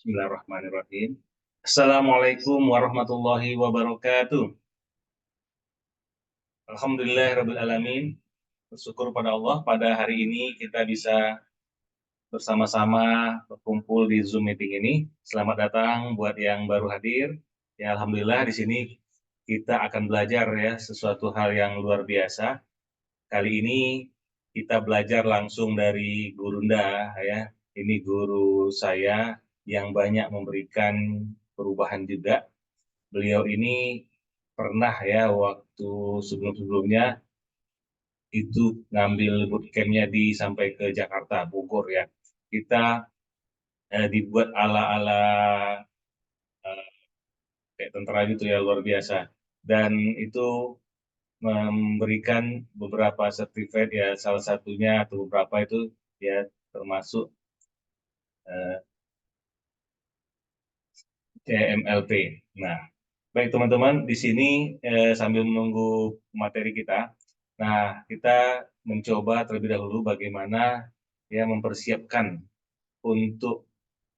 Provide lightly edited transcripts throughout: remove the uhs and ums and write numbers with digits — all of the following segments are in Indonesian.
Bismillahirrahmanirrahim. Assalamualaikum warahmatullahi wabarakatuh. Alhamdulillahirabbil alamin. Bersyukur pada Allah pada hari ini kita bisa bersama-sama berkumpul di Zoom meeting ini. Selamat datang buat yang baru hadir. Ya alhamdulillah di sini kita akan belajar ya sesuatu hal yang luar biasa. Kali ini kita belajar langsung dari Gurunda ya. Ini guru saya yang banyak memberikan perubahan juga. Beliau ini pernah ya waktu sebelum-sebelumnya itu ngambil bootcampnya sampai ke Jakarta, Bogor ya. Kita dibuat ala-ala eh, kayak tentara gitu ya, luar biasa. Dan itu memberikan beberapa sertifikat ya, salah satunya atau beberapa itu ya termasuk eh, CMLP. Nah, baik teman-teman, di sini sambil menunggu materi kita, nah kita mencoba terlebih dahulu bagaimana ya mempersiapkan untuk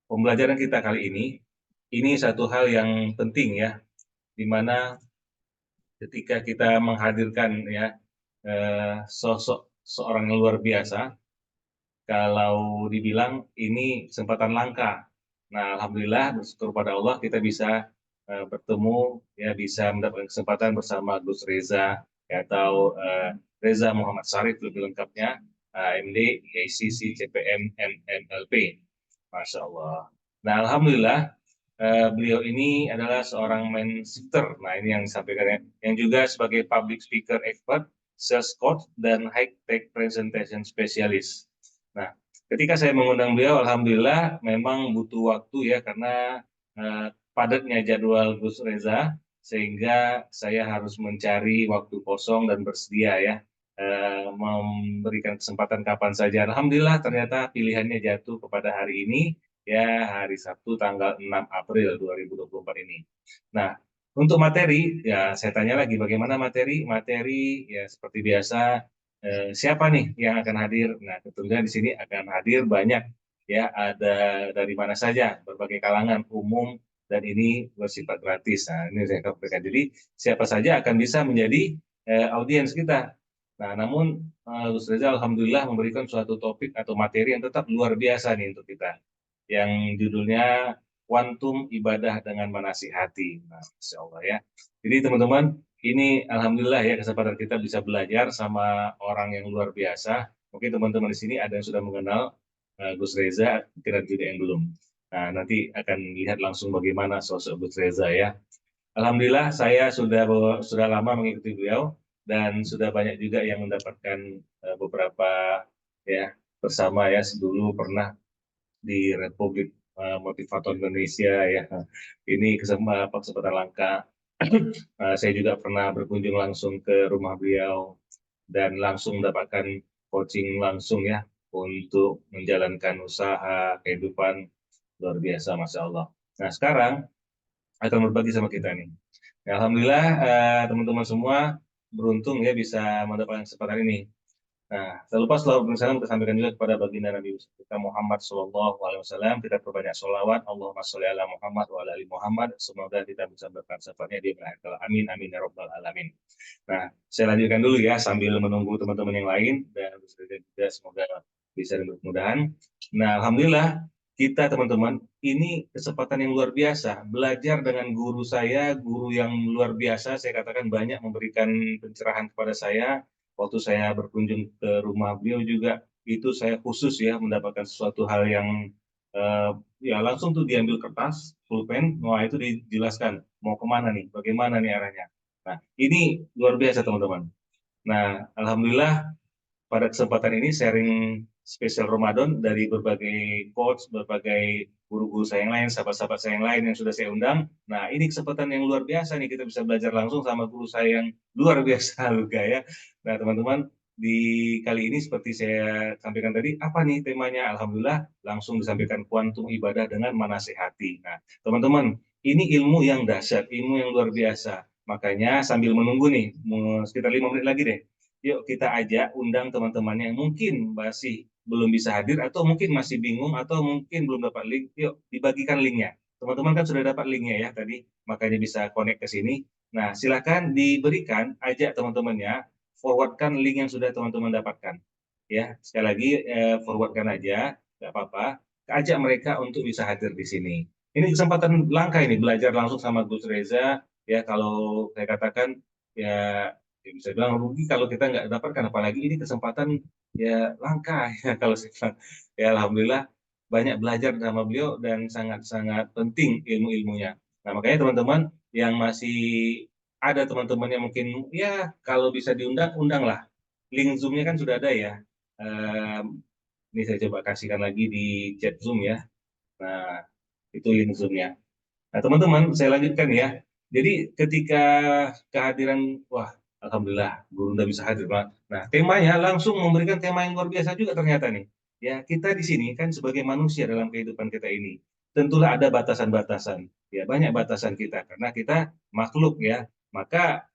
pembelajaran kita kali ini. Ini satu hal yang penting ya, di mana ketika kita menghadirkan ya sosok seorang yang luar biasa, kalau dibilang ini kesempatan langka. Nah, alhamdulillah bersyukur pada Allah kita bisa bertemu ya bisa mendapatkan kesempatan bersama Gus Reza ya, atau Reza Muhammad Syarif lebih lengkapnya, AMD, ICC, CPM, MNLP. Masya Allah. Nah, alhamdulillah beliau ini adalah seorang mindsetter. Nah, ini yang disampaikan ya. Yang juga sebagai public speaker expert, sales coach, dan high tech presentation specialist. Nah, ketika saya mengundang beliau, alhamdulillah memang butuh waktu ya karena padatnya jadwal Gus Reza, sehingga saya harus mencari waktu kosong dan bersedia ya memberikan kesempatan kapan saja. Alhamdulillah ternyata pilihannya jatuh kepada hari ini ya, hari Sabtu tanggal 6 April 2024 ini. Nah, untuk materi ya saya tanya lagi bagaimana materi? Materi ya seperti biasa, siapa nih yang akan hadir? Nah, tentunya di sini akan hadir banyak ya, ada dari mana saja, berbagai kalangan umum, dan ini bersifat gratis. Nah, ini saya sampaikan. Jadi siapa saja akan bisa menjadi audiens kita. Nah, namun Gus Reza alhamdulillah memberikan suatu topik atau materi yang tetap luar biasa nih untuk kita, yang judulnya Kuantum Ibadah dengan Menasihati. Nah, Masya Allah ya. Jadi teman-teman, ini alhamdulillah ya kesempatan kita bisa belajar sama orang yang luar biasa. Mungkin teman-teman di sini ada yang sudah mengenal Gus Reza, mungkin ada juga yang belum. Nah, nanti akan lihat langsung bagaimana sosok Gus Reza ya. Alhamdulillah saya sudah lama mengikuti beliau dan sudah banyak juga yang mendapatkan beberapa ya bersama ya, dulu pernah di Republik Motivator Indonesia ya. Ini kesempatan langka. Saya juga pernah berkunjung langsung ke rumah beliau dan langsung mendapatkan coaching langsung ya untuk menjalankan usaha kehidupan, luar biasa, Masya Allah. Nah, sekarang akan berbagi sama kita nih. Ya, alhamdulillah teman-teman semua beruntung ya bisa mendapatkan kesempatan ini. Nah, tak lupa selalu bersalam kita sampaikan juga kepada baginda Nabi kita Muhammad Sallallahu Alaihi Wasallam. Kita perbanyak sholawat. Allahumma sholli ala Muhammad wa ala ali Muhammad. Semoga kita bisa mendapatkan syafaatnya di akhir kelak. Amin amin ya rabbal alamin. Nah, saya lanjutkan dulu ya sambil menunggu teman-teman yang lain dan juga semoga bisa mudah-mudahan. Nah, alhamdulillah kita teman-teman ini kesempatan yang luar biasa belajar dengan guru saya, guru yang luar biasa. Saya katakan banyak memberikan pencerahan kepada saya. Waktu saya berkunjung ke rumah beliau juga itu saya khusus ya mendapatkan sesuatu hal yang eh, ya langsung tuh diambil kertas, pulpen, wah itu dijelaskan mau kemana nih, bagaimana nih arahnya. Nah, ini luar biasa teman-teman. Nah, alhamdulillah pada kesempatan ini sharing spesial Ramadan dari berbagai coach, berbagai guru-guru saya yang lain, sahabat-sahabat saya yang lain yang sudah saya undang. Nah, ini kesempatan yang luar biasa nih, kita bisa belajar langsung sama guru saya yang luar biasa juga ya. Nah, teman-teman, di kali ini seperti saya sampaikan tadi, apa nih temanya? Alhamdulillah langsung disampaikan kuantum ibadah dengan menasehati. Nah, teman-teman, ini ilmu yang dahsyat, ilmu yang luar biasa. Makanya sambil menunggu nih, sekitar 5 menit lagi deh, yuk kita ajak, undang teman-teman yang mungkin masih belum bisa hadir, atau mungkin masih bingung, atau mungkin belum dapat link, yuk dibagikan linknya. Teman-teman kan sudah dapat linknya ya tadi, makanya bisa connect ke sini. Nah, silakan diberikan, ajak teman-temannya, forwardkan link yang sudah teman-teman dapatkan. Ya, sekali lagi forwardkan aja, nggak apa-apa. Ajak mereka untuk bisa hadir di sini. Ini kesempatan langka ini, belajar langsung sama Gus Reza. Ya, kalau saya katakan, ya, ya bisa bilang rugi kalau kita nggak dapatkan. Apalagi ini kesempatan ya langka ya kalau saya bilang. Ya, alhamdulillah banyak belajar sama beliau dan sangat-sangat penting ilmu-ilmunya. Nah, makanya teman-teman yang masih ada teman-teman yang mungkin ya kalau bisa diundang, undanglah. Link Zoom-nya kan sudah ada ya. Ini saya coba kasihkan lagi di chat Zoom ya. Nah, itu link Zoom-nya. Nah, teman-teman, saya lanjutkan ya. Jadi ketika kehadiran, wah, alhamdulillah, guru udah bisa hadir, Pak. Nah, temanya langsung memberikan tema yang luar biasa juga ternyata nih. Ya, kita di sini kan sebagai manusia dalam kehidupan kita ini, tentulah ada batasan-batasan. Ya, banyak batasan kita karena kita makhluk ya. Maka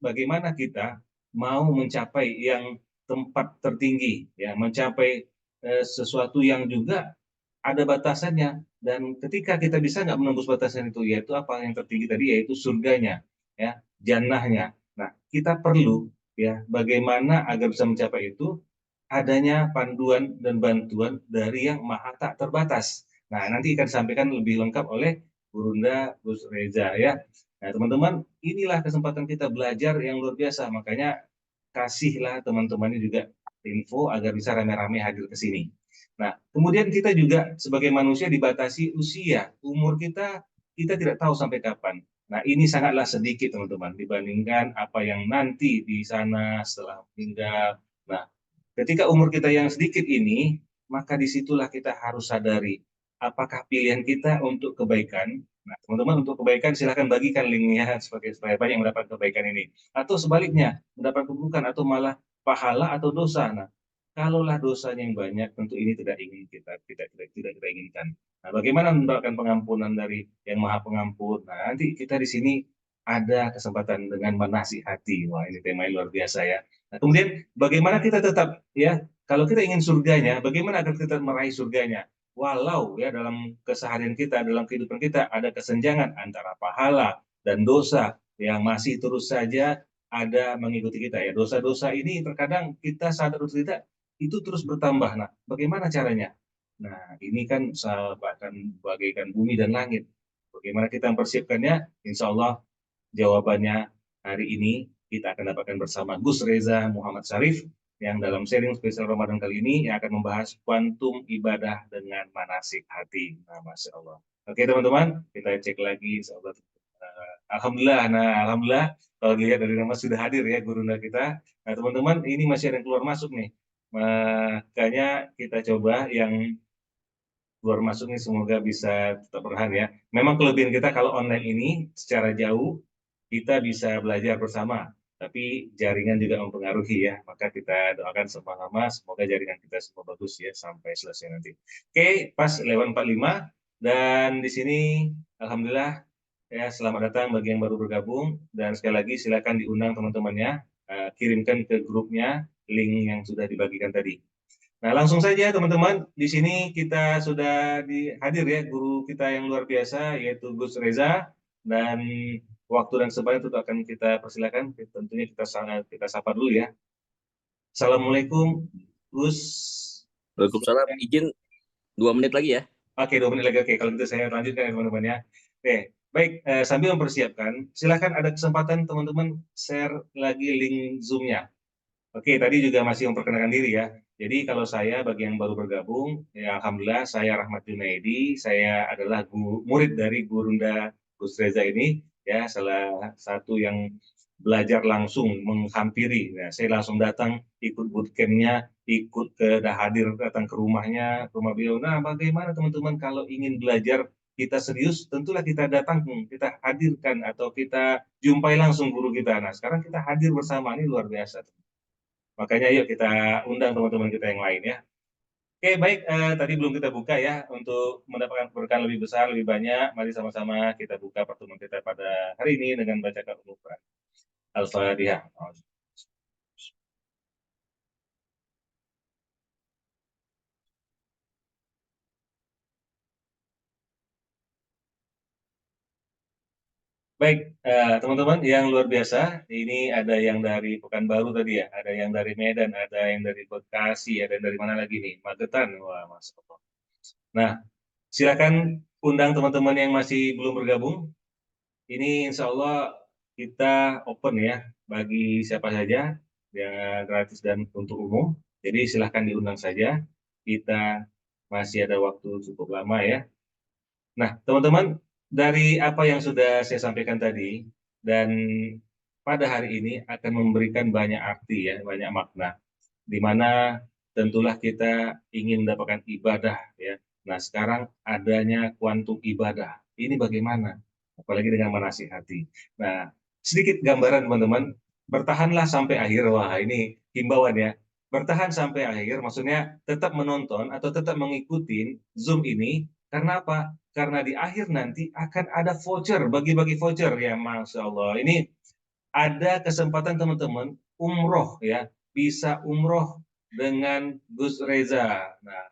bagaimana kita mau mencapai yang tempat tertinggi, ya, mencapai sesuatu yang juga ada batasannya. Dan ketika kita bisa nggak menembus batasan itu, yaitu apa yang tertinggi tadi, yaitu surganya, ya, jannahnya. Nah, kita perlu ya bagaimana agar bisa mencapai itu, adanya panduan dan bantuan dari yang maha tak terbatas. Nah, nanti akan disampaikan lebih lengkap oleh Burunda Gus Reza ya. Nah, teman-teman, inilah kesempatan kita belajar yang luar biasa. Makanya kasihlah teman-temannya juga info agar bisa rame-rame hadir ke sini. Nah, kemudian kita juga sebagai manusia dibatasi usia, umur kita tidak tahu sampai kapan. Nah, ini sangatlah sedikit teman-teman dibandingkan apa yang nanti di sana setelah meninggal. Nah, ketika umur kita yang sedikit ini, maka disitulah kita harus sadari apakah pilihan kita untuk kebaikan. Nah, teman-teman, untuk kebaikan silahkan bagikan linknya supaya banyak yang mendapat kebaikan ini. Atau sebaliknya, mendapat keburukan atau malah pahala atau dosa. Nah, kalaulah dosanya yang banyak, tentu ini tidak ingin tidak kita inginkan. Nah, bagaimana mendapatkan pengampunan dari yang Maha Pengampun? Nah, nanti kita di sini ada kesempatan dengan menasihati. Wah, ini tema yang luar biasa ya. Nah, kemudian bagaimana kita tetap ya, kalau kita ingin surganya, bagaimana agar kita meraih surganya? Walau ya dalam keseharian kita, dalam kehidupan kita ada kesenjangan antara pahala dan dosa yang masih terus saja ada mengikuti kita ya. Dosa-dosa ini terkadang kita sadar atau tidak itu terus bertambah. Nah, bagaimana caranya? Nah, ini kan bahkan bagaikan bumi dan langit. Bagaimana kita mempersiapkannya? Insya Allah jawabannya hari ini kita akan dapatkan bersama Gus Reza Muhammad Syarif yang dalam sharing spesial Ramadan kali ini yang akan membahas kuantum ibadah dengan manasik hati. Nah, Masya Allah. Oke teman-teman, kita cek lagi. Alhamdulillah, nah Alhamdulillah kalau dilihat dari nama sudah hadir ya gurunda kita. Nah teman-teman, ini masih ada yang keluar masuk nih. Makanya kita coba yang keluar masuk ini semoga bisa tetap bertahan ya. Memang kelebihan kita kalau online ini secara jauh kita bisa belajar bersama, tapi jaringan juga mempengaruhi ya. Maka kita doakan sama-sama semoga jaringan kita semua bagus ya sampai selesai nanti. Oke, pas lewat 45 dan di sini alhamdulillah ya selamat datang bagi yang baru bergabung dan sekali lagi silakan diundang teman-temannya, kirimkan ke grupnya link yang sudah dibagikan tadi. Nah, langsung saja teman-teman, di sini kita sudah hadir ya guru kita yang luar biasa yaitu Gus Reza dan waktu dan sebagainya itu akan kita persilakan. Tentunya kita sapa dulu ya. Assalamualaikum Gus. Waalaikumsalam. Izin 2 menit lagi ya. Oke, 2 menit lagi. Oke, kalau gitu saya lanjutkan ya teman-teman ya. Oke, baik. Sambil mempersiapkan, silakan ada kesempatan teman-teman share lagi link Zoom-nya. Oke, tadi juga masih memperkenalkan diri ya. Jadi kalau saya bagi yang baru bergabung, ya Alhamdulillah saya Rahmat Junaidi, saya adalah murid dari Gurunda Gus Reza ini, ya salah satu yang belajar langsung menghampiri. Ya, saya langsung datang ikut bootcamp-nya, ikut hadir datang ke rumahnya, ke rumah beliau. Nah, bagaimana teman-teman kalau ingin belajar kita serius, tentulah kita datang, kita hadirkan atau kita jumpai langsung guru kita. Nah, sekarang kita hadir bersama, ini luar biasa. Makanya yuk kita undang teman-teman kita yang lain ya. Oke, baik. Tadi belum kita buka ya untuk mendapatkan keberkahan lebih besar, lebih banyak. Mari sama-sama kita buka pertemuan kita pada hari ini dengan baca Al-Quran. Al-Fatihah. Baik, teman-teman yang luar biasa, ini ada yang dari Pekanbaru tadi ya, ada yang dari Medan, ada yang dari Bekasi, ada yang dari mana lagi nih? Magetan, wah Masya Allah. Nah, silakan undang teman-teman yang masih belum bergabung. Ini insya Allah kita open ya, bagi siapa saja, yang gratis dan untuk umum. Jadi silahkan diundang saja, kita masih ada waktu cukup lama ya. Nah, teman-teman, dari apa yang sudah saya sampaikan tadi, dan pada hari ini akan memberikan banyak arti ya, banyak makna, di mana tentulah kita ingin mendapatkan ibadah ya. Nah, sekarang adanya kuantum ibadah. Ini bagaimana? Apalagi dengan menasihati. Nah, sedikit gambaran teman-teman, bertahanlah sampai akhir. Wah, ini himbauan ya. Bertahan sampai akhir, maksudnya tetap menonton atau tetap mengikuti Zoom ini. Karena apa? Karena di akhir nanti akan ada voucher, bagi-bagi voucher ya, Masya Allah. Ini ada kesempatan teman-teman umroh ya, bisa umroh dengan Gus Reza. Nah,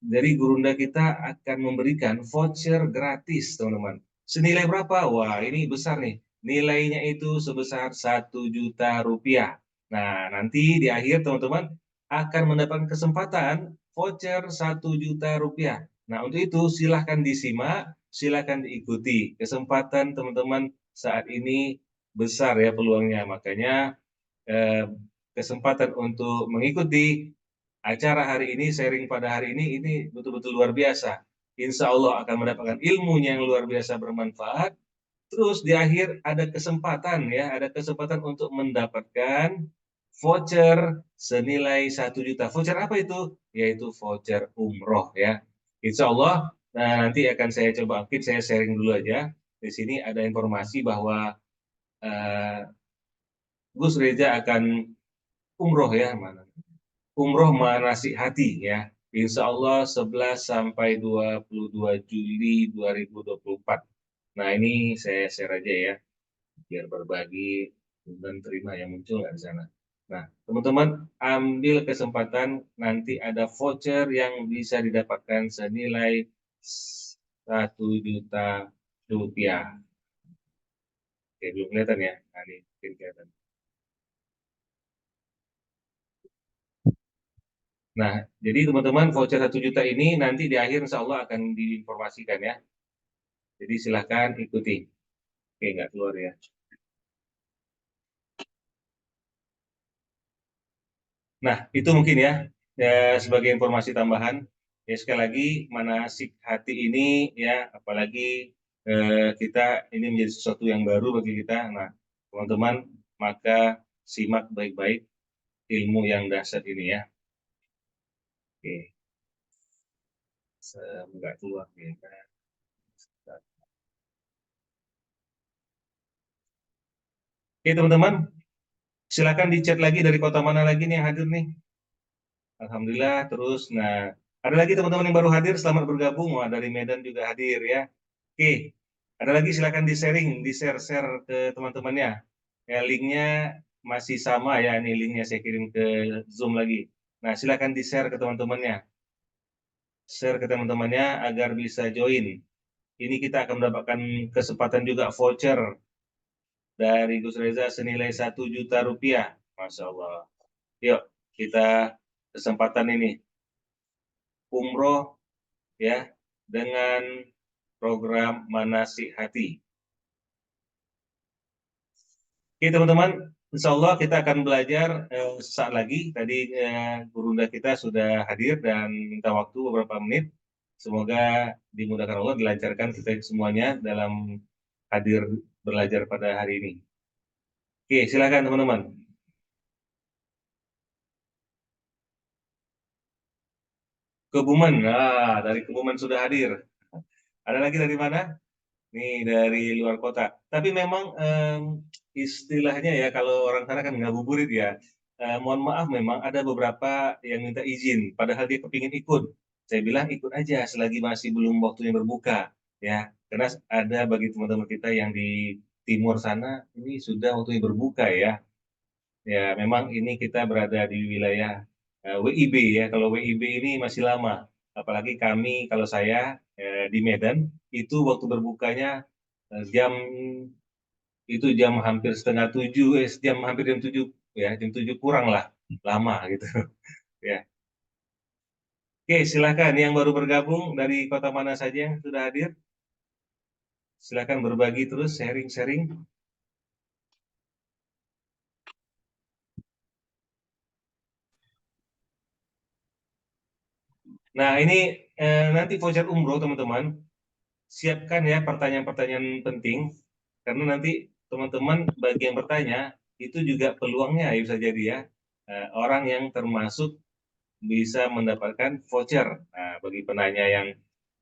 dari Gurunda kita akan memberikan voucher gratis, teman-teman. Senilai berapa? Wah, ini besar nih. Nilainya itu sebesar 1 juta rupiah. Nah, nanti di akhir teman-teman akan mendapatkan kesempatan voucher 1 juta rupiah. Nah, untuk itu silahkan disimak, silahkan diikuti. Kesempatan teman-teman saat ini besar ya peluangnya. Makanya eh, kesempatan untuk mengikuti acara hari ini, sharing pada hari ini betul-betul luar biasa. Insya Allah akan mendapatkan ilmunya yang luar biasa bermanfaat. Terus di akhir ada kesempatan ya, ada kesempatan untuk mendapatkan voucher senilai 1 juta. Voucher apa itu? Yaitu voucher umroh ya. Insya Allah, nah nanti akan saya coba, mungkin saya sharing dulu aja. Di sini ada informasi bahwa uh, Gus Reza akan umroh ya, mana? Umroh manasik hati ya. Insya Allah 11 sampai 22 Juli 2024. Nah ini saya share aja ya, biar berbagi dan terima yang muncul nggak di sana. Nah, teman-teman ambil kesempatan nanti ada voucher yang bisa didapatkan senilai 1 juta rupiah. Oke, belum kelihatan ya? Nah, ini mungkin kelihatan. Nah, jadi teman-teman voucher 1 juta ini nanti di akhir insya Allah akan diinformasikan ya. Jadi silahkan ikuti. Oke, nggak keluar ya. Nah, itu mungkin ya, sebagai informasi tambahan. Ya, sekali lagi, manasik hati ini ya, apalagi kita ini menjadi sesuatu yang baru bagi kita. Nah, teman-teman, maka simak baik-baik ilmu yang dahsyat ini ya. Oke, nggak keluar ya. Oke, teman-teman, silakan di chat lagi dari kota mana lagi nih yang hadir nih. Alhamdulillah, terus, nah, ada lagi teman-teman yang baru hadir, selamat bergabung. Wah, dari Medan juga hadir ya. Oke, ada lagi silakan di-sharing, di-share-share ke teman-temannya. Ya, linknya masih sama ya, ini linknya saya kirim ke Zoom lagi. Nah, silakan di-share ke teman-temannya. Share ke teman-temannya agar bisa join. Ini kita akan mendapatkan kesempatan juga voucher dari Gus Reza senilai 1 juta rupiah. Masya Allah. Yuk, kita kesempatan ini umroh ya dengan program manasik hati. Oke teman-teman, insya Allah kita akan belajar sesaat lagi. Tadi gurunda kita sudah hadir dan minta waktu beberapa menit. Semoga dimudahkan Allah, dilancarkan kita semuanya dalam hadir belajar pada hari ini. Oke, silakan teman-teman. Kebumen, nah dari Kebumen sudah hadir. Ada lagi dari mana? Nih dari luar kota. Tapi memang istilahnya ya kalau orang sana kan ngabuburit ya. Mohon maaf memang ada beberapa yang minta izin, padahal dia kepingin ikut. Saya bilang ikut aja selagi masih belum waktunya berbuka ya. Karena ada bagi teman-teman kita yang di timur sana ini sudah waktunya berbuka ya. Ya memang ini kita berada di wilayah WIB ya. Kalau WIB ini masih lama. Apalagi kami kalau saya di Medan itu waktu berbukanya jam itu jam hampir setengah 7, jam hampir jam 7 ya, jam 7 kurang lah, lama gitu ya. Oke, silakan yang baru bergabung dari kota mana saja yang sudah hadir, silakan berbagi terus, sharing-sharing. Nah, ini nanti voucher umroh teman-teman, siapkan ya pertanyaan-pertanyaan penting, karena nanti teman-teman bagi yang bertanya, itu juga peluangnya ya bisa jadi ya, orang yang termasuk bisa mendapatkan voucher. Nah, bagi penanya yang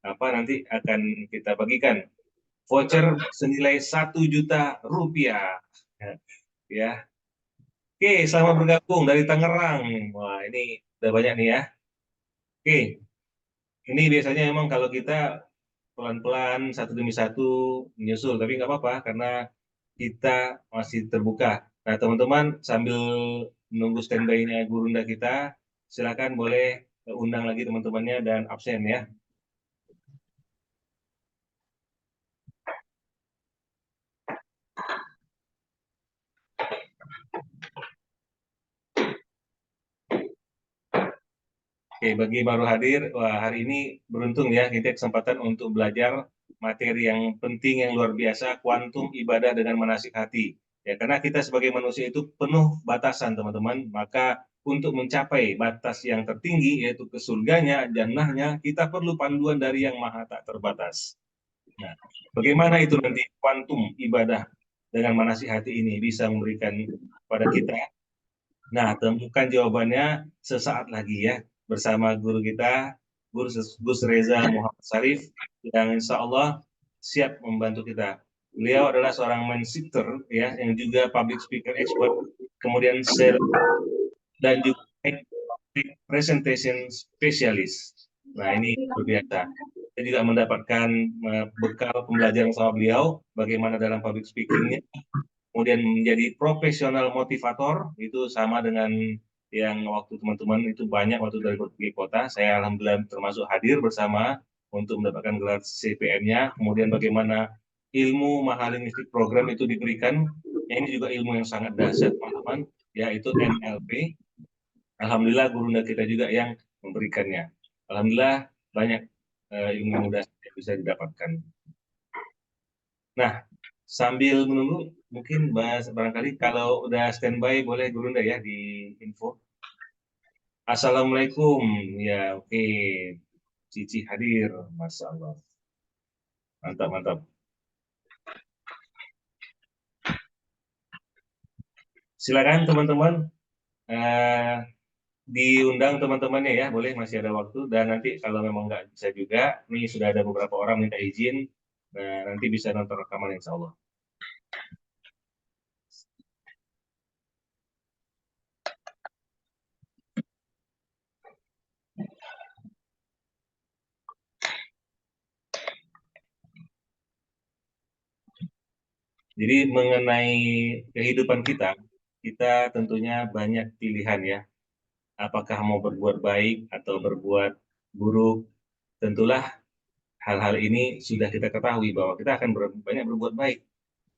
apa nanti akan kita bagikan voucher senilai 1 juta rupiah. Ya, oke, selamat bergabung dari Tangerang. Wah, ini udah banyak nih ya. Oke, ini biasanya memang kalau kita pelan-pelan satu demi satu menyusul, tapi nggak apa-apa karena kita masih terbuka. Nah, teman-teman sambil menunggu standby-nya gurunda kita, silakan boleh undang lagi teman-temannya dan absen ya. Oke, bagi baru hadir, wah hari ini beruntung ya kita kesempatan untuk belajar materi yang penting yang luar biasa, kuantum ibadah dengan manasik hati. Ya, karena kita sebagai manusia itu penuh batasan, teman-teman. Maka untuk mencapai batas yang tertinggi, yaitu ke surganya, jannahnya, kita perlu panduan dari yang maha tak terbatas. Nah, bagaimana itu nanti kuantum ibadah dengan manasik hati ini bisa memberikan pada kita. Nah, temukan jawabannya sesaat lagi ya bersama guru kita, Gus Reza Muhammad Sarif, yang insya Allah siap membantu kita. Beliau adalah seorang mindsetter ya, yang juga public speaker expert, kemudian share dan juga presentation specialist. Nah, ini berbiasa. Saya juga mendapatkan bekal pembelajaran sama beliau, bagaimana dalam public speakingnya, kemudian menjadi profesional motivator, itu sama dengan yang waktu teman-teman itu banyak waktu dari berbagai kota. Saya alhamdulillah termasuk hadir bersama untuk mendapatkan gelar CPM-nya. Kemudian bagaimana ilmu mahalinistik program itu diberikan. Ya, ini juga ilmu yang sangat dahsyat teman-teman, yaitu NLP. Alhamdulillah guru kita juga yang memberikannya. Alhamdulillah banyak ilmu muda yang bisa didapatkan. Nah, sambil menunggu, mungkin bahas barangkali kalau udah standby boleh Gurunda ya di info. Assalamualaikum, ya oke, Cici hadir, Masya Allah. Mantap, mantap. Silakan teman-teman, eh, diundang teman-temannya ya, boleh masih ada waktu. Dan nanti kalau memang nggak bisa juga, nih sudah ada beberapa orang minta izin, nah, nanti bisa nonton rekaman insya Allah. Jadi mengenai kehidupan kita, kita tentunya banyak pilihan ya. Apakah mau berbuat baik atau berbuat buruk, tentulah hal-hal ini sudah kita ketahui bahwa kita akan banyak berbuat baik.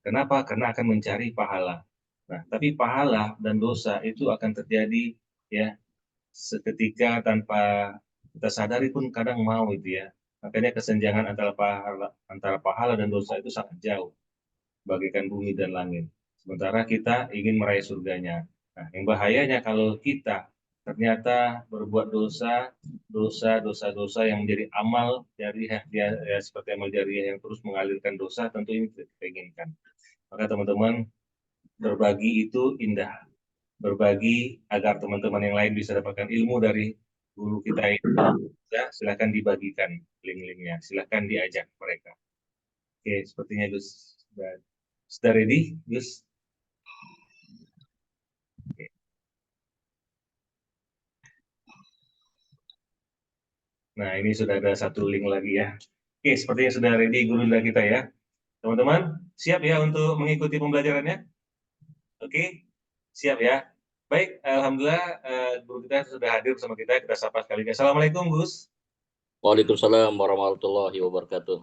Kenapa? Karena akan mencari pahala. Nah, tapi pahala dan dosa itu akan terjadi ya seketika tanpa kita sadari pun kadang mau itu ya. Makanya kesenjangan antara pahala dan dosa itu sangat jauh, bagaikan bumi dan langit. Sementara kita ingin meraih surganya. Nah, yang bahayanya kalau kita ternyata berbuat dosa yang menjadi amal dari ya, seperti amal jariah yang terus mengalirkan dosa, tentu ini tidak kita inginkan. Maka teman-teman, berbagi itu indah. Berbagi agar teman-teman yang lain bisa dapatkan ilmu dari guru kita ini. Ya, silakan dibagikan link-linknya, silakan diajak mereka. Oke, sepertinya Gus sudah ready, Gus. Nah, ini sudah ada satu link lagi ya. Oke, sepertinya sudah ready guru kita ya. Teman-teman, siap ya untuk mengikuti pembelajarannya? Oke, siap ya. Baik, Alhamdulillah guru kita sudah hadir bersama kita. Kita sapa sekali. Assalamualaikum, Gus. Waalaikumsalam warahmatullahi wabarakatuh.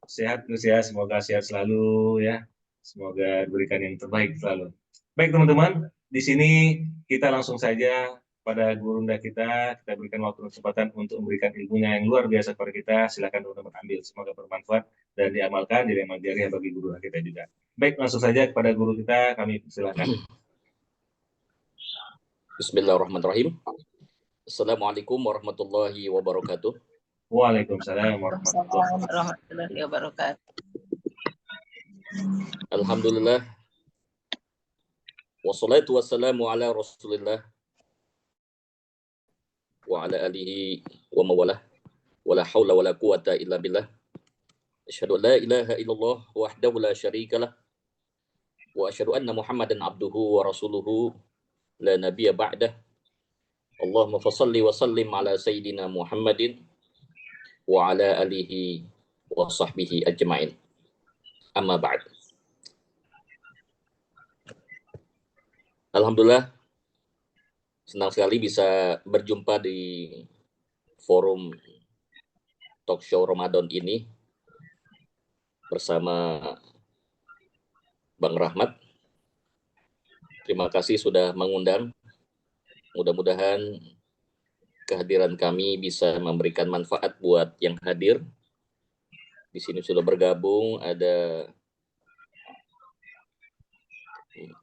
Sehat, Gus ya. Semoga sehat selalu ya. Semoga diberikan yang terbaik selalu. Baik teman-teman, di sini kita langsung saja pada gurunda kita berikan waktu dan kesempatan untuk memberikan ilmunya yang luar biasa kepada kita. Silakan teman-teman ambil, semoga bermanfaat dan diamalkan jadi amal jariah bagi guru kita juga. Baik, langsung saja kepada guru kita, kami silakan. Bismillahirrahmanirrahim. Assalamualaikum warahmatullahi wabarakatuh. Waalaikumsalam warahmatullahi wabarakatuh. Alhamdulillah. Wassalatu wassalamu ala Rasulillah wa ala alihi wa mawalah. Wala hawla wala quwata illa billah. Asyhadu an la ilaha illallah wahdahu la syarikalah. Wa asyhadu anna Muhammadan abduhu wa rasuluhu la nabiyya ba'dah. Allahumma fassalli wa sallim ala sayyidina Muhammadin wa ala alihi wa sahbihi ajma'in. Amma ba'd. Alhamdulillah, senang sekali bisa berjumpa di forum talk show Ramadan ini bersama Bang Rahmat. Terima kasih sudah mengundang. Mudah-mudahan kehadiran kami bisa memberikan manfaat buat yang hadir. Di sini sudah bergabung ada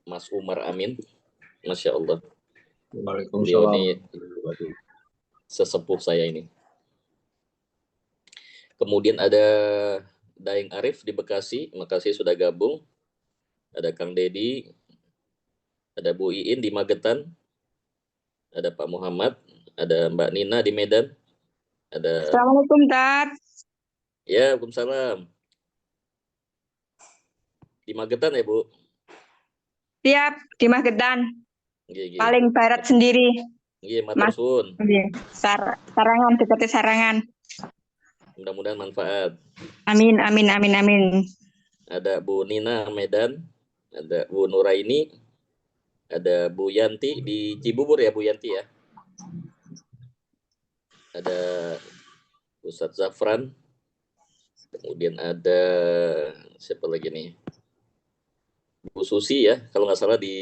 Mas Umar Amin. Masya Allah. Beliau ini sesepuh saya ini. Kemudian ada Daeng Arif di Bekasi. Makasih sudah gabung. Ada Kang Dedi. Ada Bu Iin di Magetan. Ada Pak Muhammad. Ada Mbak Nina di Medan. Ada... Assalamualaikum, Tat. Ya, waalaikumsalam. Di Magetan ya, Bu? Siap, di Magetan. Gigi. Paling barat sendiri. Iya, matur suwun. Sarangan, dekati Sarangan. Mudah-mudahan manfaat. Amin, amin, amin, amin. Ada Bu Nina Medan, ada Bu Nuraini, ada Bu Yanti di Cibubur ya, Bu Yanti ya. Ada Ustadz Zafran. Kemudian ada siapa lagi nih? Bu Susi ya, kalau nggak salah di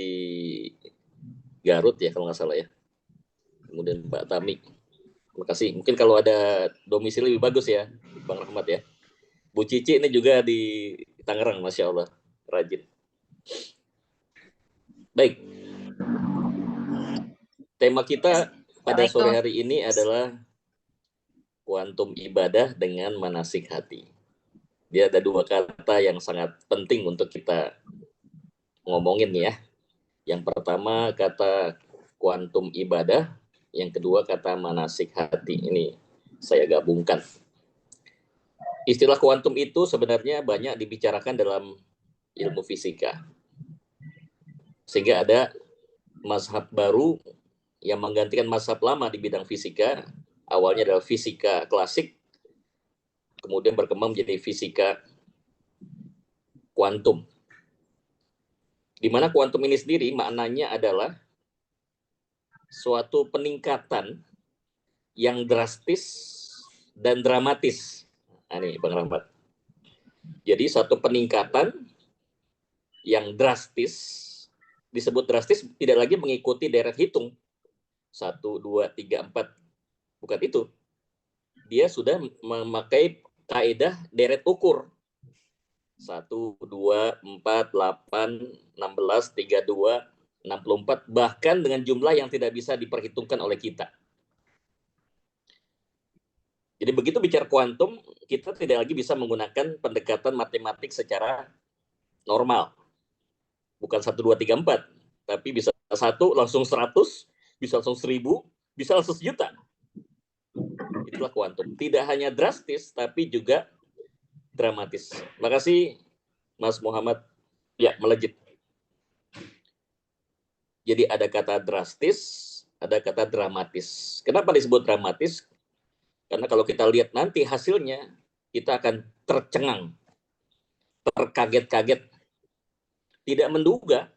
Garut ya, kalau nggak salah ya. Kemudian Pak Tamik. Terima kasih. Mungkin kalau ada domisili lebih bagus ya, Bang Rahmat ya. Bu Cici ini juga di Tangerang, Masya Allah. Rajin. Baik. Tema kita pada sore hari ini adalah kuantum ibadah dengan manasik hati. Dia ada dua kata yang sangat penting untuk kita ngomongin ya. Yang pertama kata kuantum ibadah, yang kedua kata manasik hati. Ini saya gabungkan. Istilah kuantum itu sebenarnya banyak dibicarakan dalam ilmu fisika. Sehingga ada mazhab baru yang menggantikan mazhab lama di bidang fisika. Awalnya adalah fisika klasik, kemudian berkembang menjadi fisika kuantum. Di mana kuantum ini sendiri maknanya adalah suatu peningkatan yang drastis dan dramatis. Nah, ini Bang Rahmat. Jadi satu peningkatan yang drastis, disebut drastis tidak lagi mengikuti deret hitung. 1, 2, 3, 4. Bukan itu. Dia sudah memakai kaidah deret ukur. 1, 2, 4, 8, 16, 32, 64, bahkan dengan jumlah yang tidak bisa diperhitungkan oleh kita. Jadi begitu bicara kuantum, kita tidak lagi bisa menggunakan pendekatan matematik secara normal. Bukan 1, 2, 3, 4, tapi bisa 1 langsung 100, bisa langsung 1000, bisa langsung 1.000.000. Itulah kuantum. Tidak hanya drastis, tapi juga dramatis. Makasih Mas Muhammad. Ya, melejit. Jadi ada kata drastis, ada kata dramatis. Kenapa disebut dramatis? Karena kalau kita lihat nanti hasilnya, kita akan tercengang, terkaget-kaget, tidak menduga,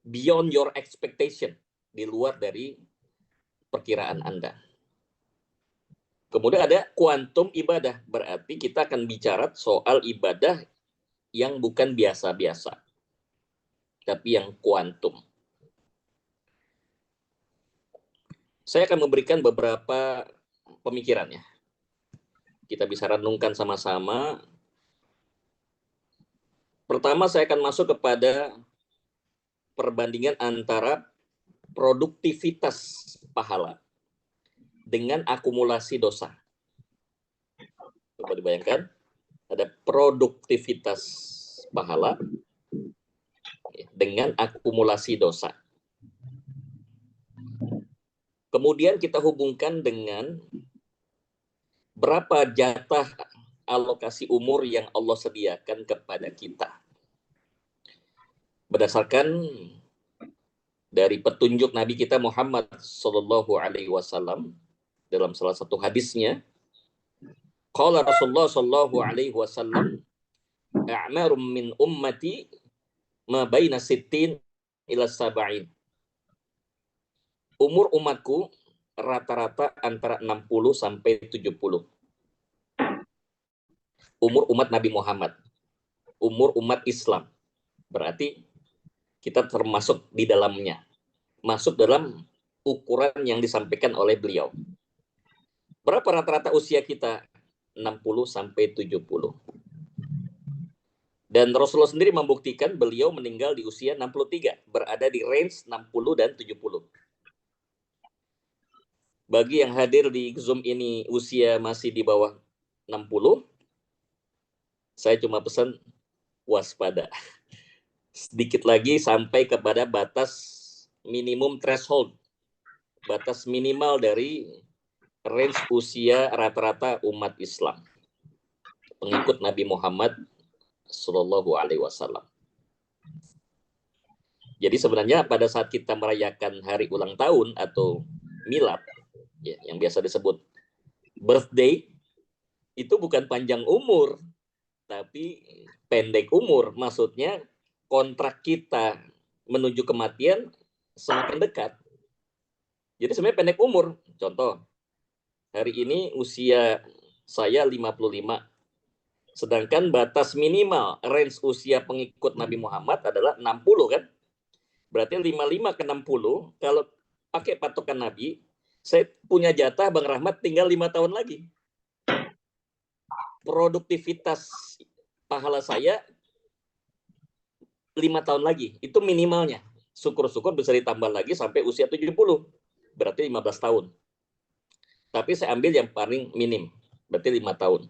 beyond your expectation, di luar dari perkiraan Anda. Kemudian ada kuantum ibadah, berarti kita akan bicara soal ibadah yang bukan biasa-biasa. tapi yang kuantum. Saya akan memberikan beberapa pemikirannya. Kita bisa renungkan sama-sama. Pertama, saya akan masuk kepada perbandingan antara produktivitas pahala dengan akumulasi dosa. Coba dibayangkan, ada produktivitas pahala dengan akumulasi dosa. Kemudian kita hubungkan dengan berapa jatah alokasi umur yang Allah sediakan kepada kita. Berdasarkan dari petunjuk Nabi kita Muhammad Sallallahu Alaihi Wasallam dalam salah satu hadisnya, qala Rasulullah Sallallahu Alaihi Wasallam, a'marum min ummati ma baina sittin ila sab'in. Umur umatku rata-rata antara 60 sampai 70. Umur umat Nabi Muhammad, umur umat Islam. Berarti kita termasuk di dalamnya. Masuk dalam ukuran yang disampaikan oleh beliau. Berapa rata-rata usia kita? 60 sampai 70. Dan Rasulullah sendiri membuktikan beliau meninggal di usia 63, berada di range 60 dan 70. Bagi yang hadir di Zoom ini usia masih di bawah 60, saya cuma pesan waspada. Sedikit lagi sampai kepada batas minimum threshold, batas minimal dari range usia rata-rata umat Islam, pengikut Nabi Muhammad Sallallahu Alaihi Wasallam. Jadi sebenarnya pada saat kita merayakan hari ulang tahun atau milad, ya, yang biasa disebut birthday, itu bukan panjang umur, tapi pendek umur. Maksudnya kontrak kita menuju kematian semakin dekat. Jadi sebenarnya pendek umur. Contoh, hari ini usia saya 55. Sedangkan batas minimal range usia pengikut Nabi Muhammad adalah 60 kan? Berarti 55 ke 60, kalau pakai patokan Nabi, saya punya jatah Bang Rahmat tinggal 5 tahun lagi. Produktivitas pahala saya 5 tahun lagi, itu minimalnya. Syukur-syukur bisa ditambah lagi sampai usia 70, berarti 15 tahun. Tapi saya ambil yang paling minim, berarti 5 tahun.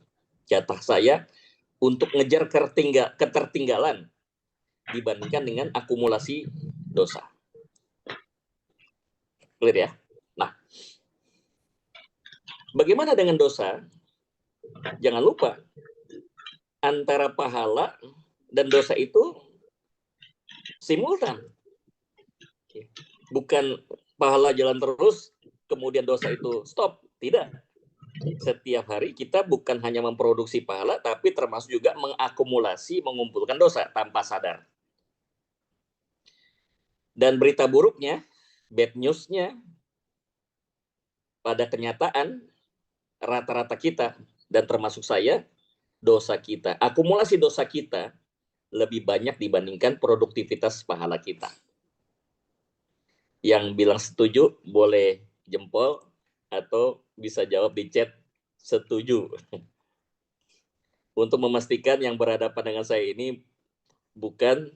Jatah saya untuk ngejar ketertinggalan dibandingkan dengan akumulasi dosa. Clear ya? Nah, bagaimana dengan dosa? Jangan lupa, antara pahala dan dosa itu simultan. Bukan pahala jalan terus, kemudian dosa itu stop. Tidak. Setiap hari kita bukan hanya memproduksi pahala, tapi termasuk juga mengakumulasi, mengumpulkan dosa tanpa sadar. Dan berita buruknya, bad news-nya, pada kenyataan, rata-rata kita, dan termasuk saya, dosa kita, akumulasi dosa kita, lebih banyak dibandingkan produktivitas pahala kita. Yang bilang setuju, boleh jempol, atau bisa jawab di chat, setuju. Untuk memastikan yang berhadapan dengan saya ini bukan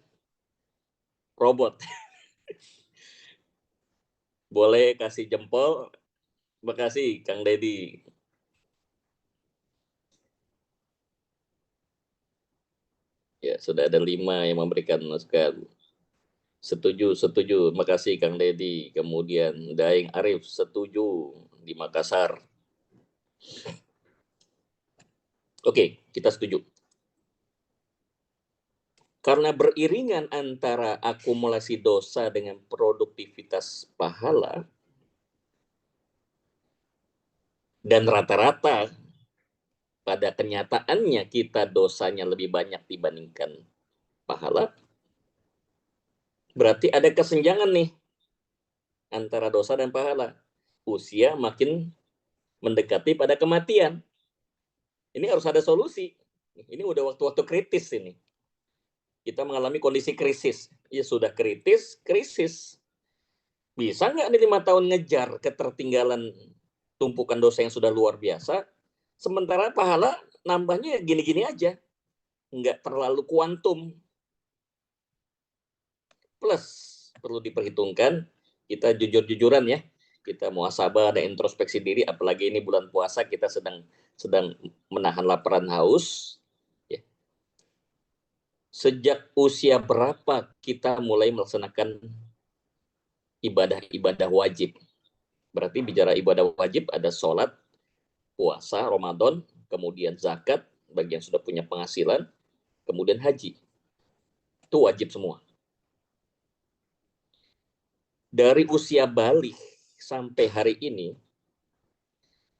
robot. Boleh kasih jempol. Terima kasih, Kang Deddy. Ya, sudah ada 5 yang memberikan masukan. Setuju. Terima kasih, Kang Deddy. Kemudian Daeng Arif, setuju di Makassar. Oke, kita setuju. Karena beriringan antara akumulasi dosa dengan produktivitas pahala, dan rata-rata pada kenyataannya kita dosanya lebih banyak dibandingkan pahala, berarti ada kesenjangan nih antara dosa dan pahala. Usia makin mendekati pada kematian. Ini harus ada solusi. Ini udah waktu-waktu kritis ini. kita mengalami kondisi krisis. Ya sudah kritis. Bisa nggak nih 5 tahun ngejar ketertinggalan tumpukan dosa yang sudah luar biasa, sementara pahala nambahnya gini-gini aja, nggak terlalu kuantum. Plus, perlu diperhitungkan, kita jujur-jujuran ya, kita muhasabah dan introspeksi diri, apalagi ini bulan puasa, kita sedang menahan laparan haus. Ya. Sejak usia berapa kita mulai melaksanakan ibadah-ibadah wajib? Berarti bicara ibadah wajib ada sholat, puasa, Ramadan, kemudian zakat, bagi yang sudah punya penghasilan, kemudian haji. Itu wajib semua. Dari usia balik sampai hari ini,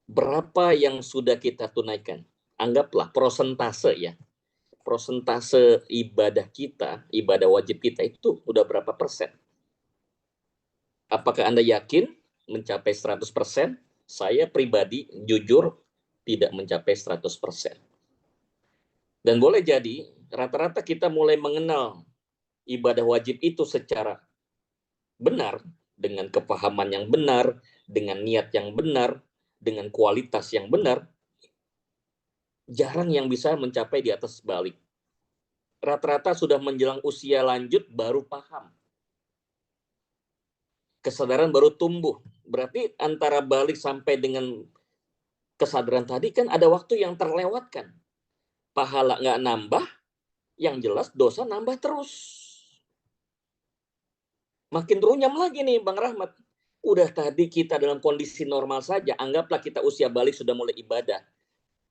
berapa yang sudah kita tunaikan? Anggaplah prosentase ya. Prosentase ibadah kita, ibadah wajib kita itu udah berapa persen? Apakah Anda yakin mencapai 100%? Saya pribadi jujur tidak mencapai 100%. Dan boleh jadi rata-rata kita mulai mengenal ibadah wajib itu secara benar, dengan kepahaman yang benar, dengan niat yang benar, dengan kualitas yang benar, jarang yang bisa mencapai di atas balik. Rata-rata sudah menjelang usia lanjut baru paham. Kesadaran baru tumbuh. Berarti antara balik sampai dengan kesadaran tadi kan ada waktu yang terlewatkan. Pahala nggak nambah, yang jelas dosa nambah terus. Makin runyam lagi nih Bang Rahmat. Udah tadi kita dalam kondisi normal saja, anggaplah kita usia balik sudah mulai ibadah.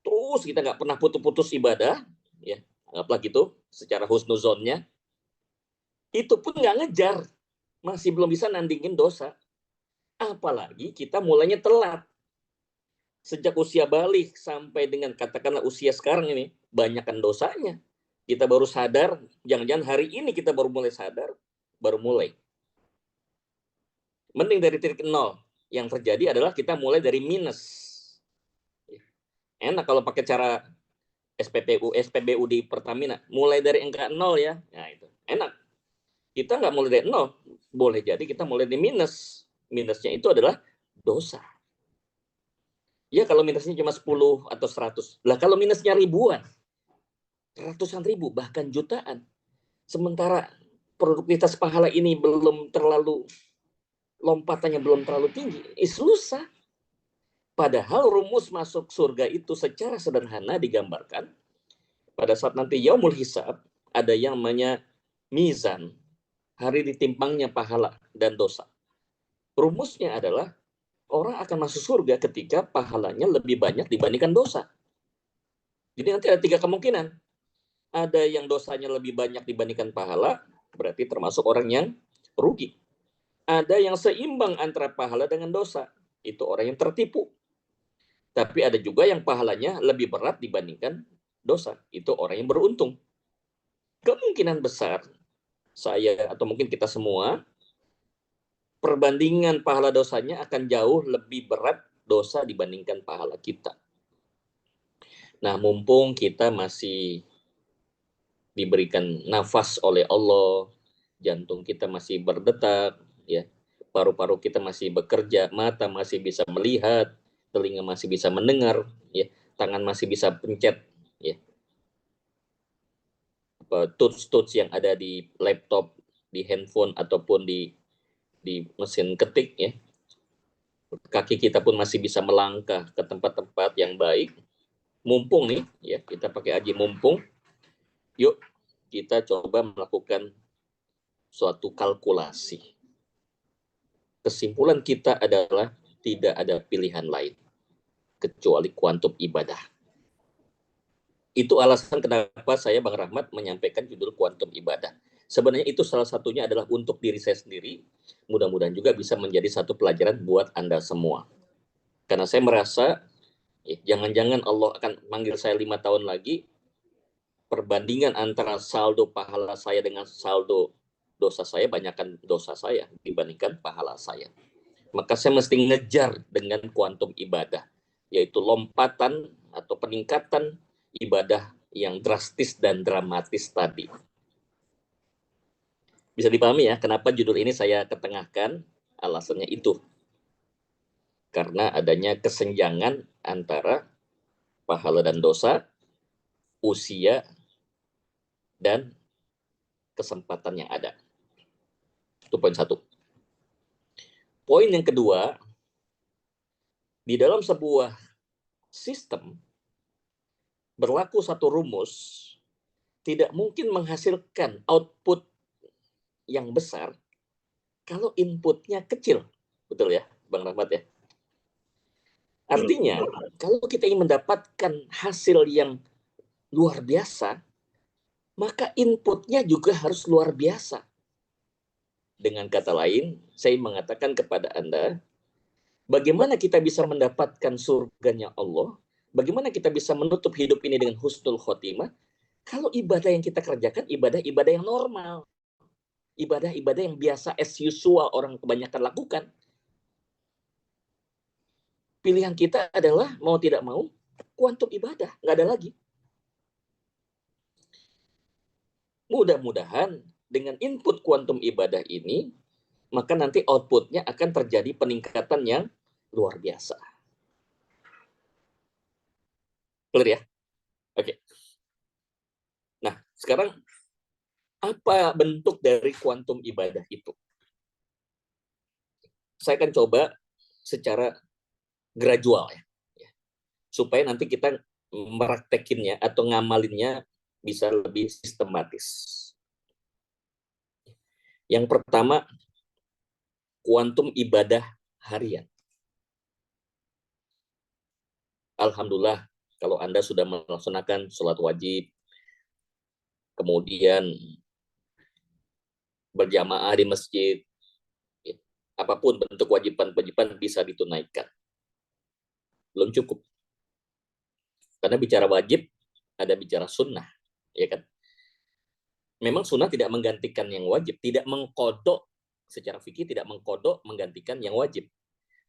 Terus kita nggak pernah putus-putus ibadah, ya anggaplah gitu, secara husnuzonnya. Itu pun nggak ngejar, masih belum bisa nandingin dosa. Apalagi kita mulainya telat. Sejak usia balik sampai dengan katakanlah usia sekarang ini, banyakkan dosanya. Kita baru sadar, jangan-jangan hari ini kita baru mulai sadar, baru mulai. Mending dari titik nol. Yang terjadi adalah kita mulai dari minus. Enak kalau pakai cara SPBU di Pertamina. Mulai dari angka nol ya. Nah, itu enak. Kita nggak mulai dari nol. Boleh jadi kita mulai dari minus. Minusnya itu adalah dosa. Ya kalau minusnya cuma 10 atau 100. Lah kalau minusnya ribuan. Ratusan ribu, bahkan jutaan. Sementara produktivitas pahala ini belum terlalu, lompatannya belum terlalu tinggi, susah. Padahal rumus masuk surga itu secara sederhana digambarkan pada saat nanti yaumul hisab, ada yang namanya mizan, hari ditimpangnya pahala dan dosa. Rumusnya adalah orang akan masuk surga ketika pahalanya lebih banyak dibandingkan dosa. Jadi nanti ada 3 kemungkinan. Ada yang dosanya lebih banyak dibandingkan pahala, berarti termasuk orang yang rugi. Ada yang seimbang antara pahala dengan dosa, itu orang yang tertipu. Tapi ada juga yang pahalanya lebih berat dibandingkan dosa, itu orang yang beruntung. Kemungkinan besar, saya atau mungkin kita semua, perbandingan pahala dosanya akan jauh lebih berat dosa dibandingkan pahala kita. Nah, mumpung kita masih diberikan nafas oleh Allah, jantung kita masih berdetak, ya, paru-paru kita masih bekerja, mata masih bisa melihat, telinga masih bisa mendengar, ya, tangan masih bisa pencet, ya, touch yang ada di laptop, di handphone ataupun di mesin ketik, ya, kaki kita pun masih bisa melangkah ke tempat-tempat yang baik. Mumpung nih, ya, kita pakai aji mumpung. Yuk kita coba melakukan suatu kalkulasi. Kesimpulan kita adalah tidak ada pilihan lain kecuali kuantum ibadah. Itu alasan kenapa saya Bang Rahmat menyampaikan judul kuantum ibadah. Sebenarnya itu salah satunya adalah untuk diri saya sendiri. Mudah-mudahan juga bisa menjadi satu pelajaran buat Anda semua. Karena saya merasa jangan-jangan Allah akan manggil saya 5 tahun lagi, perbandingan antara saldo pahala saya dengan saldo dosa saya, banyakkan dosa saya dibandingkan pahala saya. Maka saya mesti ngejar dengan kuantum ibadah, yaitu lompatan atau peningkatan ibadah yang drastis dan dramatis tadi. Bisa dipahami ya, kenapa judul ini saya ketengahkan, alasannya itu. Karena adanya kesenjangan antara pahala dan dosa, usia, dan kesempatan yang ada. Itu poin satu. Poin yang kedua, di dalam sebuah sistem berlaku satu rumus, tidak mungkin menghasilkan output yang besar kalau inputnya kecil. Betul ya, Bang Rahmat ya? Artinya, kalau kita ingin mendapatkan hasil yang luar biasa, maka inputnya juga harus luar biasa. Dengan kata lain, saya mengatakan kepada Anda, bagaimana kita bisa mendapatkan surganya Allah, bagaimana kita bisa menutup hidup ini dengan husnul khotimah, kalau ibadah yang kita kerjakan, ibadah-ibadah yang normal. Ibadah-ibadah yang biasa as usual orang kebanyakan lakukan. Pilihan kita adalah mau tidak mau kuantum ibadah, nggak ada lagi. Mudah-mudahan dengan input kuantum ibadah ini, maka nanti outputnya akan terjadi peningkatan yang luar biasa. Clear ya? Oke. Nah, sekarang apa bentuk dari kuantum ibadah itu? Saya akan coba secara gradual ya. Supaya nanti kita meraktekinnya atau ngamalinnya bisa lebih sistematis. Yang pertama, kuantum ibadah harian. Alhamdulillah, kalau Anda sudah melaksanakan sholat wajib, kemudian berjamaah di masjid, apapun bentuk kewajiban-kewajiban bisa ditunaikan. Belum cukup. Karena bicara wajib, ada bicara sunnah. Ya kan? Memang sunnah tidak menggantikan yang wajib, tidak mengkodok, secara fikih tidak mengkodok menggantikan yang wajib.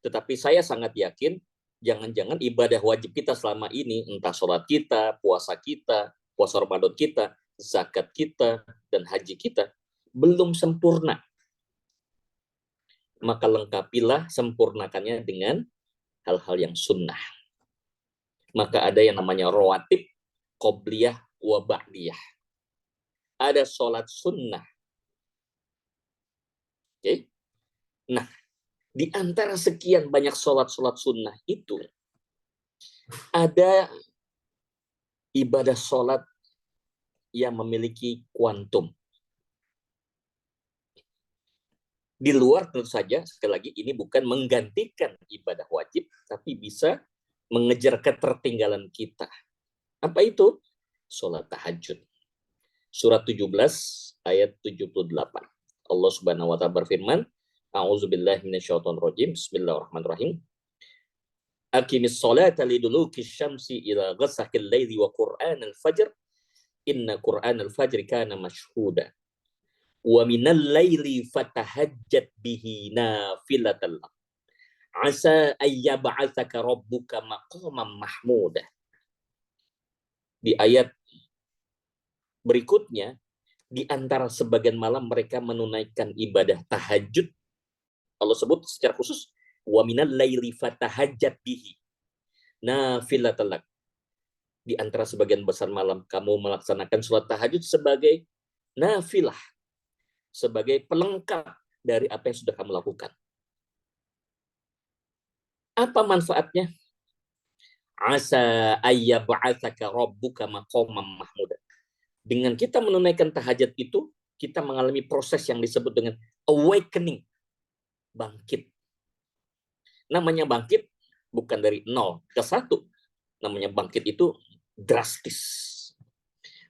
Tetapi saya sangat yakin, jangan-jangan ibadah wajib kita selama ini, entah sholat kita, puasa Ramadan kita, zakat kita, dan haji kita, belum sempurna. Maka lengkapilah, sempurnakannya dengan hal-hal yang sunnah. Maka ada yang namanya rawatib, qobliyah, wa ba'diyah. Ada sholat sunnah. Oke? Nah, di antara sekian banyak sholat-sholat sunnah itu, ada ibadah sholat yang memiliki kuantum. Di luar tentu saja, sekali lagi, ini bukan menggantikan ibadah wajib, tapi bisa mengejar ketertinggalan kita. Apa itu? Sholat tahajud. Surat 17 ayat 78. Allah Subhanahu wa taala berfirman, A'udzubillahi minasyaitonirrajim. Bismillahirrahmanirrahim. Aqimis sholata liduluki syamsi ila ghasaqil laili wa qur'anal fajr. Inna qur'anal fajri kana mashhuda. Wa minal laili fatahajjat bihi nafilatan lak. Asa ayyab'atsaka rabbuka maqaman mahmuda. Di ayat berikutnya, di antara sebagian malam mereka menunaikan ibadah tahajud. Allah sebut secara khusus, wa minal laili fatahajjat bihi nafilatan lak. Di antara sebagian besar malam kamu melaksanakan sholat tahajud sebagai nafilah, sebagai pelengkap dari apa yang sudah kamu lakukan. Apa manfaatnya? Asa ayyab'atsaka rabbuka maqaman mahmuda. Dengan kita menunaikan tahajud itu, kita mengalami proses yang disebut dengan awakening, bangkit. Namanya bangkit bukan dari 0 ke 1. Namanya bangkit itu drastis.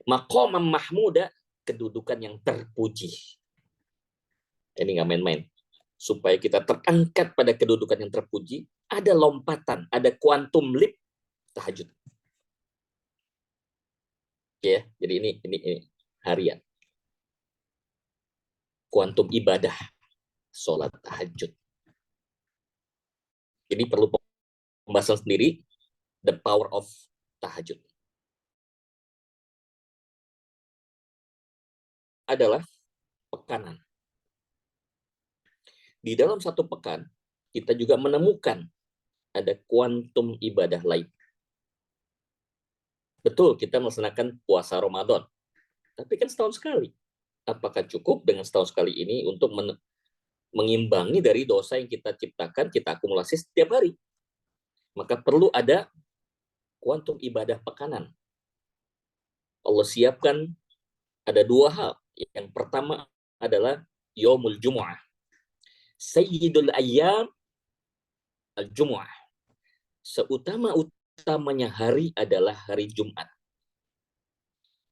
Maqaman mahmuda, kedudukan yang terpuji. Ini nggak main-main. Supaya kita terangkat pada kedudukan yang terpuji, ada lompatan, ada quantum leap tahajud. Ya, jadi ini harian. Kuantum ibadah, sholat tahajud. Ini perlu pembahasan sendiri, the power of tahajud. Adalah pekanan. Di dalam satu pekan, kita juga menemukan ada kuantum ibadah lain. Betul, kita melaksanakan puasa Ramadan. Tapi kan setahun sekali. Apakah cukup dengan setahun sekali ini untuk mengimbangi dari dosa yang kita ciptakan, kita akumulasi setiap hari? Maka perlu ada kuantum ibadah pekanan. Allah siapkan ada dua hal. Yang pertama adalah Yaumul Jumu'ah. Sayyidul Ayyam Al-Jumu'ah. Seutama-utamanya hari adalah hari Jumat.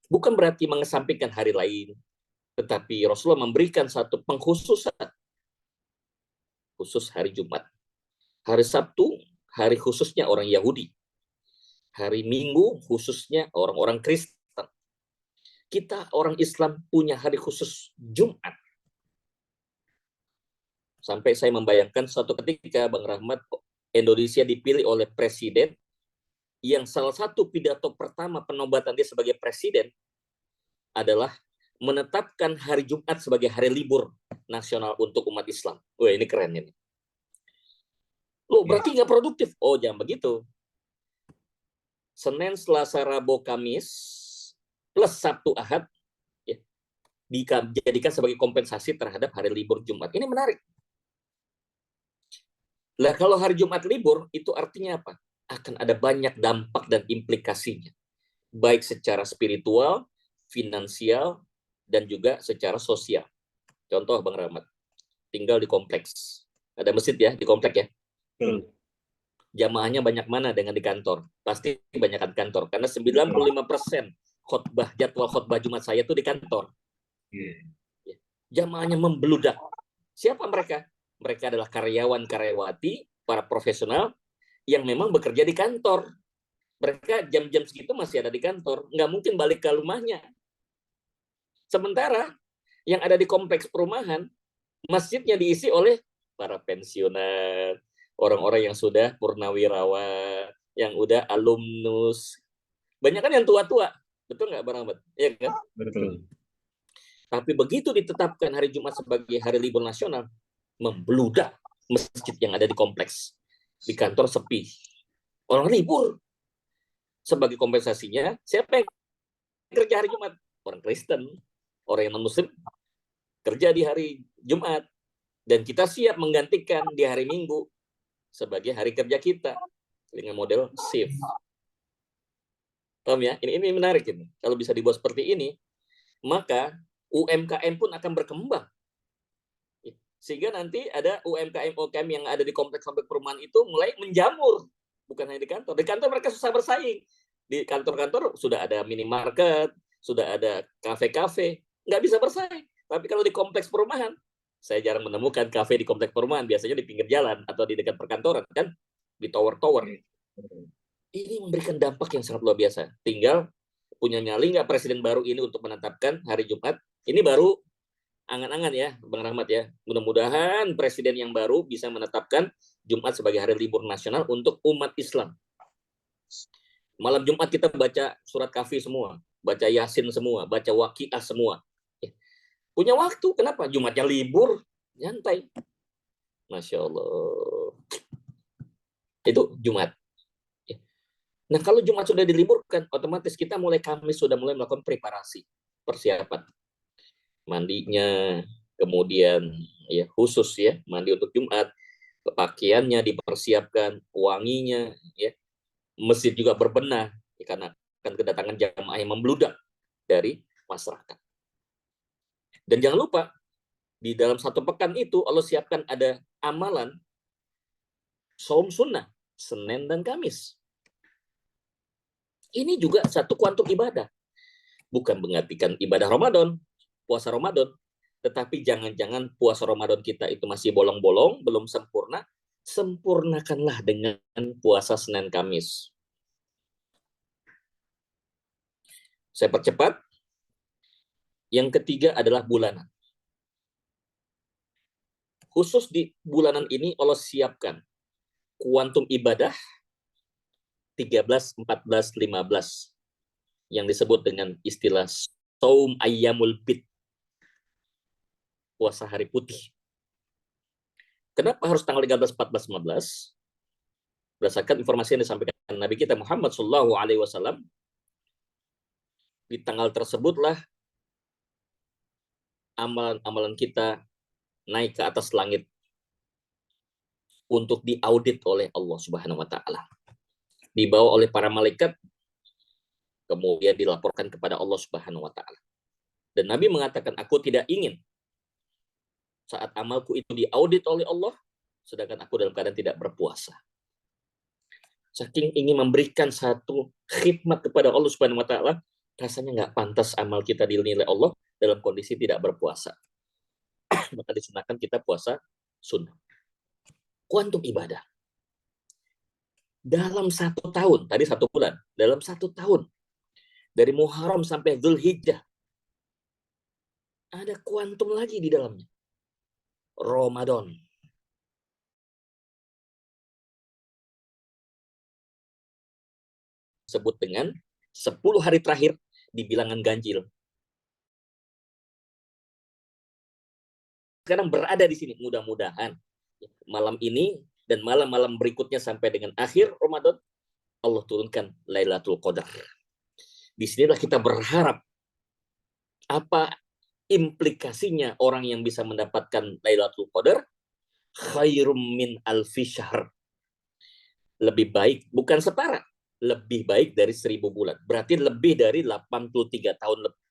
Bukan berarti mengesampingkan hari lain, tetapi Rasulullah memberikan satu pengkhususan khusus hari Jumat. Hari Sabtu, hari khususnya orang Yahudi. Hari Minggu khususnya orang-orang Kristen. Kita orang Islam punya hari khusus Jumat. Sampai saya membayangkan suatu ketika Bang Rahmat, Indonesia dipilih oleh presiden yang salah satu pidato pertama penobatan dia sebagai presiden adalah menetapkan hari Jumat sebagai hari libur nasional untuk umat Islam. Wah, ini keren ini. Loh, berarti nggak produktif? Oh, jangan begitu. Senin, Selasa, Rabu, Kamis, plus Sabtu, Ahad, ya, dijadikan sebagai kompensasi terhadap hari libur Jumat. Ini menarik. Lah, kalau hari Jumat libur, itu artinya apa? Akan ada banyak dampak dan implikasinya. Baik secara spiritual, finansial, dan juga secara sosial. Contoh, Bang Rahmat, tinggal di kompleks. Ada masjid ya, di komplek ya. Jamaahnya banyak mana dengan di kantor? Pasti banyak di kantor. Karena 95% jadwal khotbah Jumat saya itu di kantor. Jamaahnya membeludak. Siapa mereka? Mereka adalah karyawan-karyawati, para profesional yang memang bekerja di kantor. Mereka jam-jam segitu masih ada di kantor. Nggak mungkin balik ke rumahnya. Sementara yang ada di kompleks perumahan, masjidnya diisi oleh para pensiunan, orang-orang yang sudah purnawirawan, yang udah alumnus. Banyak kan yang tua-tua. Betul nggak, Bang Ahmad? Iya kan? Betul. Tapi begitu ditetapkan hari Jumat sebagai hari libur nasional, membludak masjid yang ada di kompleks. Di kantor sepi. Orang libur. Sebagai kompensasinya, siapa yang kerja hari Jumat? Orang Kristen. Orang yang non-Muslim kerja di hari Jumat. Dan kita siap menggantikan di hari Minggu sebagai hari kerja kita dengan model shift. Paham ya? Ini menarik ini. Kalau bisa dibuat seperti ini, maka UMKM pun akan berkembang. Sehingga nanti ada UMKM yang ada di kompleks-kompleks perumahan itu mulai menjamur. Bukan hanya di kantor. Di kantor mereka susah bersaing. Di kantor-kantor sudah ada minimarket, sudah ada kafe-kafe. Nggak bisa bersaing. Tapi kalau di kompleks perumahan, saya jarang menemukan kafe di kompleks perumahan. Biasanya di pinggir jalan atau di dekat perkantoran. Kan di tower-tower. Ini memberikan dampak yang sangat luar biasa. Tinggal punya nyali nggak presiden baru ini untuk menetapkan hari Jumat. Ini baru angan-angan ya, Bang Rahmat ya. Mudah-mudahan presiden yang baru bisa menetapkan Jumat sebagai hari libur nasional untuk umat Islam. Malam Jumat kita baca surat Kahfi semua, baca Yasin semua, baca Waqiah semua. Punya waktu, kenapa? Jumatnya libur, nyantai. Masya Allah. Itu Jumat. Nah, kalau Jumat sudah diliburkan, otomatis kita mulai Kamis sudah mulai melakukan preparasi, persiapan. Mandinya, kemudian ya khusus ya, mandi untuk Jumat, pakaiannya dipersiapkan, wanginya, ya. Masjid juga berbenah, ya, karena akan kedatangan jamaah yang membludak dari masyarakat. Dan jangan lupa, di dalam satu pekan itu Allah siapkan ada amalan saum sunnah, Senin dan Kamis. Ini juga satu kuantum ibadah. Bukan menggantikan ibadah Ramadan, puasa Ramadan, tetapi jangan-jangan puasa Ramadan kita itu masih bolong-bolong, belum sempurna, sempurnakanlah dengan puasa Senin Kamis. Saya percepat. Yang ketiga adalah bulanan. Khusus di bulanan ini Allah siapkan kuantum ibadah 13, 14, 15 yang disebut dengan istilah saum ayyamul bid. puasa hari putih. Kenapa harus tanggal 13, 14, 15? Berdasarkan informasi yang disampaikan Nabi kita Muhammad SAW, di tanggal tersebutlah amalan-amalan kita naik ke atas langit untuk diaudit oleh Allah Subhanahu wa taala. Dibawa oleh para malaikat, kemudian dilaporkan kepada Allah Subhanahu wa taala. Dan Nabi mengatakan, aku tidak ingin saat amalku itu diaudit oleh Allah, sedangkan aku dalam keadaan tidak berpuasa. Saking ingin memberikan satu khidmat kepada Allah Subhanahu wa taala, rasanya nggak pantas amal kita dinilai Allah dalam kondisi tidak berpuasa. Maka disunahkan kita puasa sunnah. Kuantum ibadah. Dalam 1 tahun, tadi 1 bulan, dalam 1 tahun, dari Muharram sampai Dzulhijjah, ada kuantum lagi di dalamnya. Ramadan. Sebut dengan 10 hari terakhir di bilangan ganjil. Sekarang berada di sini, mudah-mudahan malam ini dan malam-malam berikutnya sampai dengan akhir Ramadan, Allah turunkan Lailatul Qadar. Di sinilah kita berharap apa implikasinya orang yang bisa mendapatkan Lailatul Qadar, khairum min alfi syahr. Lebih baik, bukan setara, lebih baik dari 1000 bulan. Berarti lebih dari 83 tahun lebih.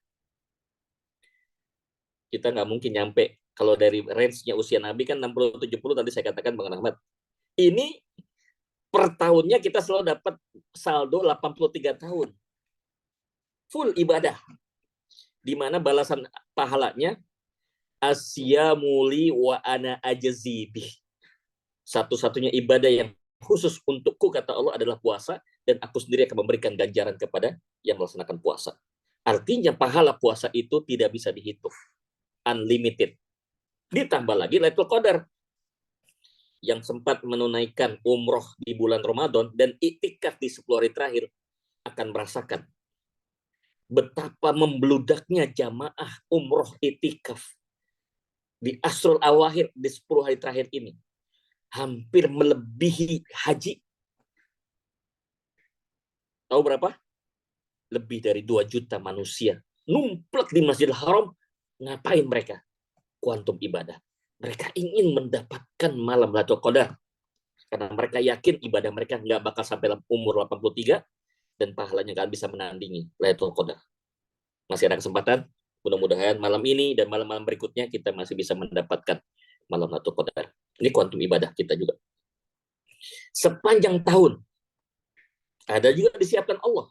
Kita nggak mungkin nyampe, kalau dari range-nya usia Nabi kan 60-70, tadi saya katakan Bang Rahmat. Ini per tahunnya kita selalu dapat saldo 83 tahun. Full ibadah. Di mana balasan pahalanya, asyamuli wa ana ajzibih. Satu-satunya ibadah yang khusus untukku, kata Allah, adalah puasa, dan aku sendiri akan memberikan ganjaran kepada yang melaksanakan puasa. Artinya pahala puasa itu tidak bisa dihitung. Unlimited. Ditambah lagi Lailatul Qadar. Yang sempat menunaikan umroh di bulan Ramadan dan iktikaf di 10 hari terakhir akan merasakan betapa membludaknya jamaah umroh iktikaf di Asrul Awakhir di 10 hari terakhir ini. Hampir melebihi haji. Tahu berapa? Lebih dari 2 juta manusia numplek di Masjidil Haram. Ngapain mereka? Kuantum ibadah. Mereka ingin mendapatkan malam Lailatul Qadar. Karena mereka yakin ibadah mereka nggak bakal sampai umur 83 dan pahalanya nggak bisa menandingi Lailatul Qadar. Masih ada kesempatan. Mudah-mudahan malam ini dan malam-malam berikutnya kita masih bisa mendapatkan malam Lailatul Qadar. Ini kuantum ibadah kita juga. Sepanjang tahun ada juga disiapkan Allah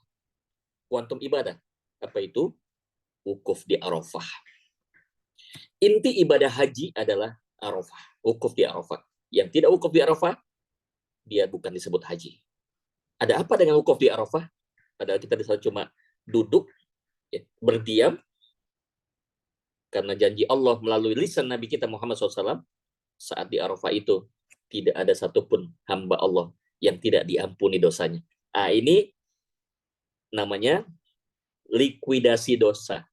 kuantum ibadah. Apa itu? Wukuf di Arafah. Inti ibadah haji adalah Arafah. Wukuf di Arafah. Yang tidak wukuf di Arafah, dia bukan disebut haji. Ada apa dengan wukuf di Arafah? Padahal kita bisa cuma duduk, ya, berdiam, karena janji Allah melalui lisan Nabi kita Muhammad SAW, saat di Arafah itu tidak ada satupun hamba Allah yang tidak diampuni dosanya. Ini namanya likuidasi dosa.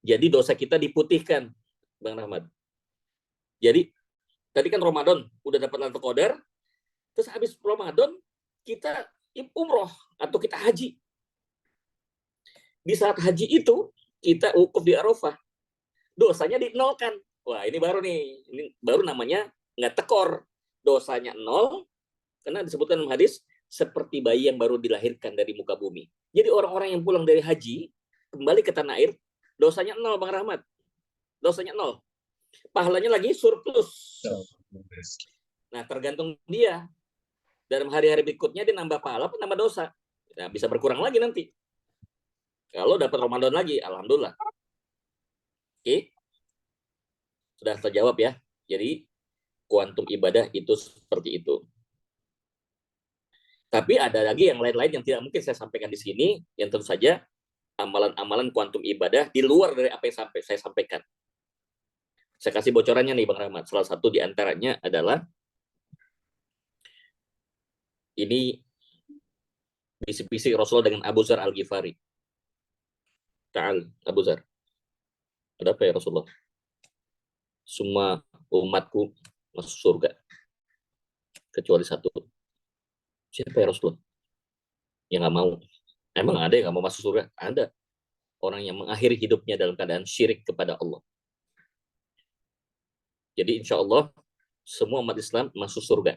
Jadi dosa kita diputihkan, Bang Rahmat. Jadi tadi kan Ramadan udah dapat Lailatul Qadar, terus habis Ramadan kita umroh atau kita haji. Di saat haji itu kita wukuf di Arafah, dosanya dinolkan. Wah, ini baru nih, ini baru namanya nggak tekor, dosanya 0, karena disebutkan dalam hadis seperti bayi yang baru dilahirkan dari muka bumi. Jadi orang-orang yang pulang dari haji kembali ke tanah air, dosanya 0, Bang Rahmat. Dosanya 0. Pahalanya lagi surplus. Nah, tergantung dia. Dalam hari-hari berikutnya dia nambah pahala atau nambah dosa. Nah, bisa berkurang lagi nanti. Kalau dapat Ramadan lagi, alhamdulillah. Oke. Sudah terjawab ya. Jadi kuantum ibadah itu seperti itu. Tapi ada lagi yang lain-lain yang tidak mungkin saya sampaikan di sini, yang tentu saja amalan-amalan kuantum ibadah di luar dari apa yang saya sampaikan. Saya kasih bocorannya nih Bang Rahmat. Salah satu di antaranya adalah ini bisik-bisik Rasulullah dengan Abu Dzar Al-Ghifari. Ta'al, Abu Dzar. Ada apa ya Rasulullah? semua umatku masuk surga kecuali satu. Siapa ya Rasulullah? Yang nggak mau. Emang ada yang nggak mau masuk surga? Ada. Orang yang mengakhiri hidupnya dalam keadaan syirik kepada Allah. Jadi insya Allah semua umat Islam masuk surga.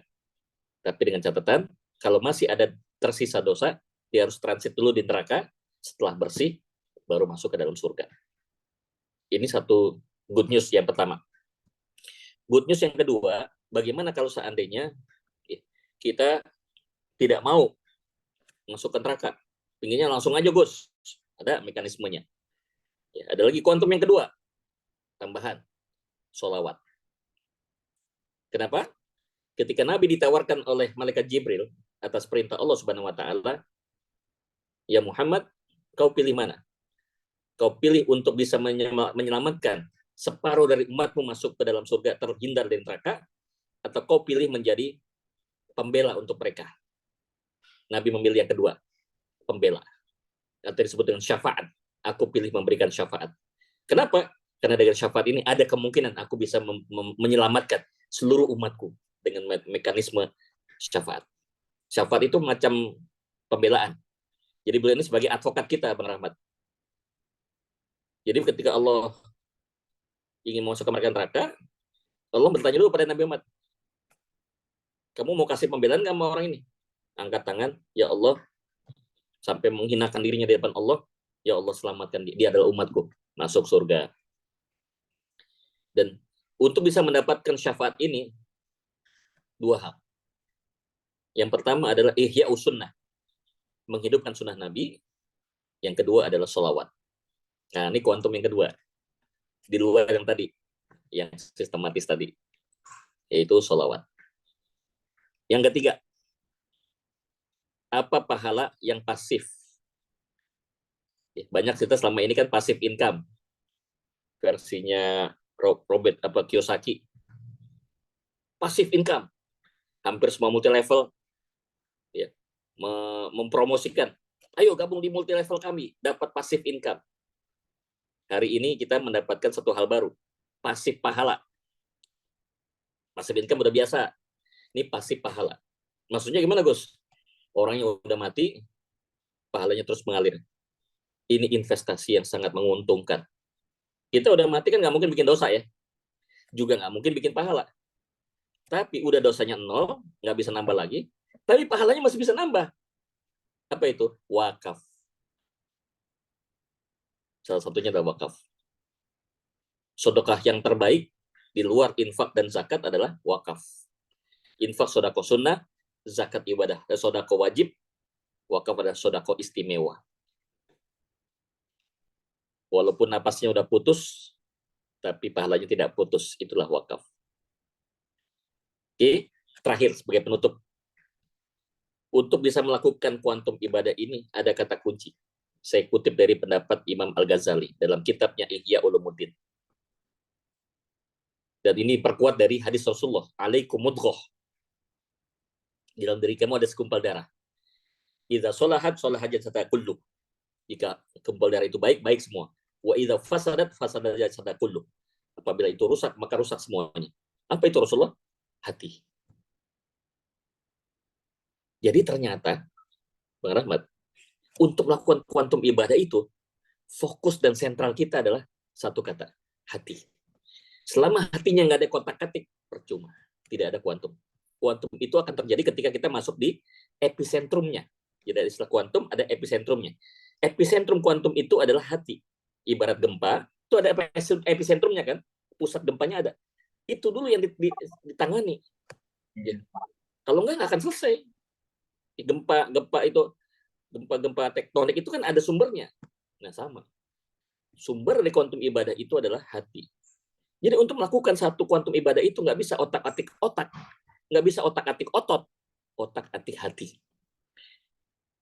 Tapi dengan catatan, kalau masih ada tersisa dosa, dia harus transit dulu di neraka, setelah bersih, baru masuk ke dalam surga. Ini satu good news yang pertama. Good news yang kedua, bagaimana kalau seandainya kita tidak mau masuk ke neraka? Pinginnya langsung aja, Gus. Ada mekanismenya. Ya, ada lagi kuantum yang kedua, tambahan, sholawat. Kenapa? Ketika Nabi ditawarkan oleh malaikat Jibril atas perintah Allah Subhanahu wa taala, "Ya Muhammad, kau pilih mana? Kau pilih untuk bisa menyelamatkan separuh dari umatmu masuk ke dalam surga terhindar dari neraka, atau kau pilih menjadi pembela untuk mereka?" Nabi memilih yang kedua, pembela. Atau disebut dengan syafaat. Aku pilih memberikan syafaat. Kenapa? Karena dengan syafaat ini ada kemungkinan aku bisa menyelamatkan seluruh umatku dengan mekanisme syafaat. Syafaat itu macam pembelaan. Jadi beliau ini sebagai advokat kita, Bang Rahmat. Jadi ketika Allah ingin masuk ke neraka, Allah bertanya dulu pada Nabi Muhammad, kamu mau kasih pembelaan nggak sama orang ini? Angkat tangan, ya Allah, sampai menghinakan dirinya di depan Allah, ya Allah selamatkan dia, dia adalah umatku, masuk surga. Dan untuk bisa mendapatkan syafaat ini, dua hal. Yang pertama adalah ihya sunnah, menghidupkan sunnah Nabi. Yang kedua adalah sholawat. Nah, ini kuantum yang kedua. Di luar yang tadi, yang sistematis tadi, yaitu sholawat. Yang ketiga, apa pahala yang pasif? Banyak cerita selama ini kan pasif income. Versinya Robert Kiyosaki. Pasif income. Hampir semua multi level ya, mempromosikan, ayo gabung di multi level kami, dapat pasif income. Hari ini kita mendapatkan satu hal baru, pasif pahala. Pasif income udah biasa, ini pasif pahala. Maksudnya gimana, Gus? Orang yang udah mati, pahalanya terus mengalir. Ini investasi yang sangat menguntungkan. Kita udah mati kan nggak mungkin bikin dosa ya, juga nggak mungkin bikin pahala. Tapi udah dosanya 0, nggak bisa nambah lagi, tapi pahalanya masih bisa nambah. Apa itu? Wakaf. Salah satunya adalah wakaf. Sedekah yang terbaik di luar infak dan zakat adalah wakaf. Infak sedekah sunnah, zakat ibadah, sedekah wajib, wakaf adalah sedekah istimewa. Walaupun napasnya udah putus, tapi pahalanya tidak putus, itulah wakaf. Oke, terakhir sebagai penutup. Untuk bisa melakukan kuantum ibadah ini, ada kata kunci. Saya kutip dari pendapat Imam Al-Ghazali dalam kitabnya Ihya Ulumuddin. Dan ini perkuat dari hadis Rasulullah, alaikum mudghah. Di dalam diri kamu ada segumpal darah. Idza sholahat sholahat jasada kullu. Jika gumpal darah itu baik, baik semua. Wa idza fasadat fasadat jasada kullu. Apabila itu rusak, maka rusak semuanya. Apa itu Rasulullah? Hati. Jadi ternyata, Bang Rahmat, untuk melakukan kuantum ibadah itu, fokus dan sentral kita adalah satu kata, hati. Selama hatinya nggak ada kotak-katik, percuma. Tidak ada kuantum. Kuantum itu akan terjadi ketika kita masuk di epicentrumnya. Jadi istilah kuantum ada epicentrumnya. Epicentrum kuantum itu adalah hati. Ibarat gempa, itu ada epicentrumnya kan? Pusat gempanya ada. Itu dulu yang ditangani. Ya. Kalau nggak akan selesai. Gempa tektonik itu kan ada sumbernya. Nah, sama. Sumber dari kuantum ibadah itu adalah hati. Jadi untuk melakukan satu kuantum ibadah itu nggak bisa otak-atik otak, nggak bisa otak-atik otot, otak-atik hati.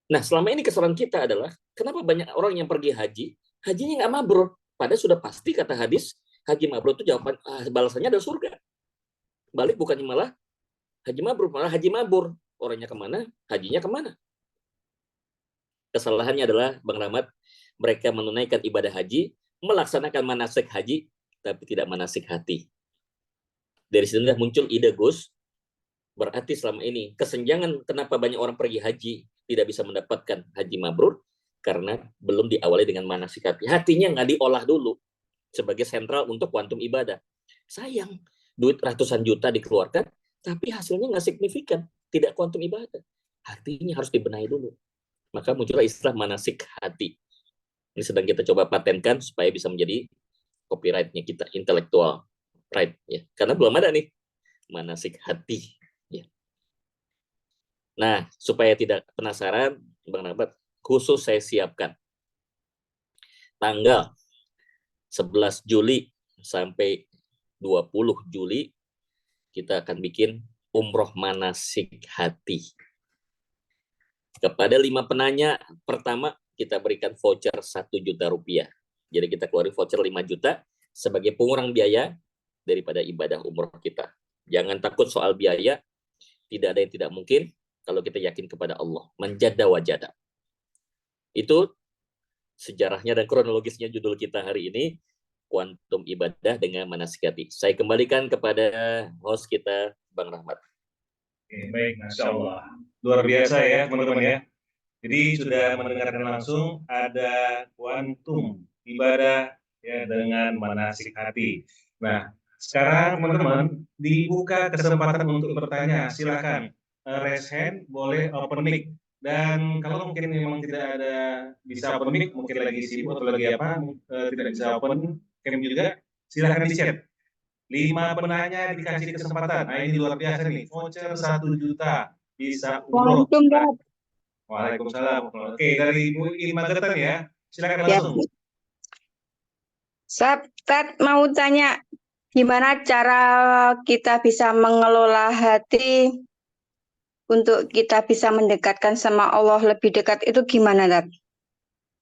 Nah, selama ini kesalahan kita adalah kenapa banyak orang yang pergi haji, hajinya nggak mabrur. Padahal sudah pasti kata hadis, haji mabrur itu jawaban balasannya adalah surga. Balik bukannya malah haji mabrur, malah haji mabur. Orangnya kemana, hajinya kemana? Kesalahannya adalah, Bang Rahmat, mereka menunaikan ibadah haji, melaksanakan manasik haji, tapi tidak manasik hati. Dari sini muncul ide Gus, berarti selama ini kesenjangan kenapa banyak orang pergi haji tidak bisa mendapatkan haji mabrur, karena belum diawali dengan manasik hati. Hatinya nggak diolah dulu sebagai sentral untuk kuantum ibadah. Sayang, duit ratusan juta dikeluarkan, tapi hasilnya nggak signifikan, tidak kuantum ibadah. Hatinya harus dibenahi dulu. Maka muncullah istilah manasik hati. Ini sedang kita coba patenkan supaya bisa menjadi copyright-nya kita, intellectual right, ya. Karena belum ada nih manasik hati. Ya. Nah, supaya tidak penasaran, Bang Nabat, khusus saya siapkan tanggal 11 Juli sampai 20 Juli kita akan bikin umroh manasik hati. Kepada 5 penanya, pertama kita berikan voucher 1 juta rupiah. Jadi kita keluarin voucher 5 juta sebagai pengurang biaya daripada ibadah umroh kita. Jangan takut soal biaya, tidak ada yang tidak mungkin kalau kita yakin kepada Allah. Menjada wajada. Itu sejarahnya dan kronologisnya judul kita hari ini, kuantum ibadah dengan manasik hati. Saya kembalikan kepada host kita, Bang Rahmat. Oke, baik, Masya Allah. Luar biasa ya teman-teman ya. Jadi sudah mendengarkan langsung ada kuantum ibadah ya dengan manasik hati. Nah, sekarang teman-teman dibuka kesempatan untuk bertanya. Silakan raise hand, boleh open mic. Dan kalau mungkin memang tidak ada bisa open mic, mungkin lagi sibuk atau lagi apa, tidak bisa open cam juga, silakan di chat. 5 penanya dikasih kesempatan. Nah, ini luar biasa nih. Voucher 1 juta bisa umroh. Waalaikumsalam. Waalaikumsalam. Oke, dari Bu In Magetan ya. Silakan Ya. langsung. Ustaz mau tanya, gimana cara kita bisa mengelola hati untuk kita bisa mendekatkan sama Allah lebih dekat itu gimana, Tat?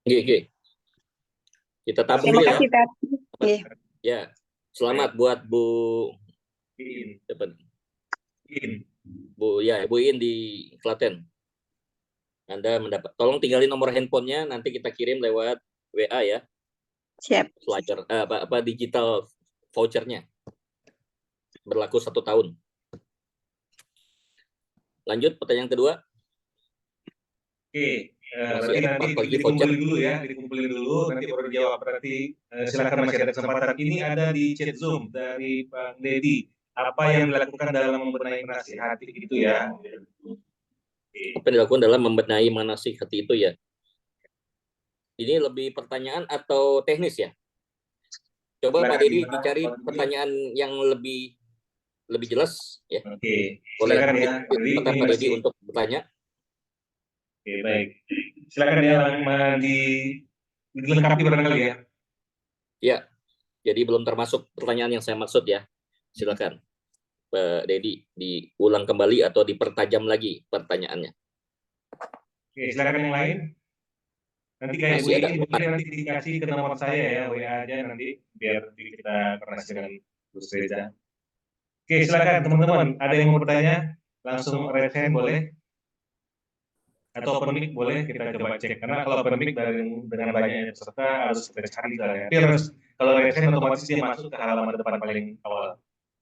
Oke. Kita tabung Terima dulu ya. kasih, Tat. Iya. Ya, selamat buat Bu In. Bu In di Klaten. Anda mendapat, tolong tinggalin nomor handphonenya, nanti kita kirim lewat WA ya. Siap. Flyer, digital vouchernya. Berlaku 1 tahun. Lanjut pertanyaan kedua. Oke, berarti nanti dikumpulin dulu ya, dikumpulin dulu, nanti baru dijawab. Berarti silakan, masih ada kesempatan. Ini ada di chat Zoom dari Pak Dedi. Apa yang dilakukan dalam membenahi manasik hati itu ya? Apa yang dilakukan dalam membenahi manasik hati itu ya? Ini lebih pertanyaan atau teknis ya? Coba Pak Dedi dicari pertanyaan yang lebih jelas ya. Oke, boleh silakan ya. Pak Dedi untuk bertanya. Oke, baik. Silakan ya, dilengkapi barangkali ya. Ya, jadi belum termasuk pertanyaan yang saya maksud ya. Silakan Pak Dedi diulang kembali atau dipertajam lagi pertanyaannya. Oke, silakan yang lain. Nanti kayak Bu ini boleh nanti dikasih ke nomor saya ya, WA aja nanti biar kita koordinasi dengan Gus Reza. Oke, silakan teman-teman. Ada yang mau bertanya? Langsung raise hand boleh. Atau open mic boleh, kita coba cek. Karena kalau open mic dengan banyaknya peserta harus kita cari soalnya. Tapi harus kalau raise hand otomatis dia masuk ke halaman depan paling awal.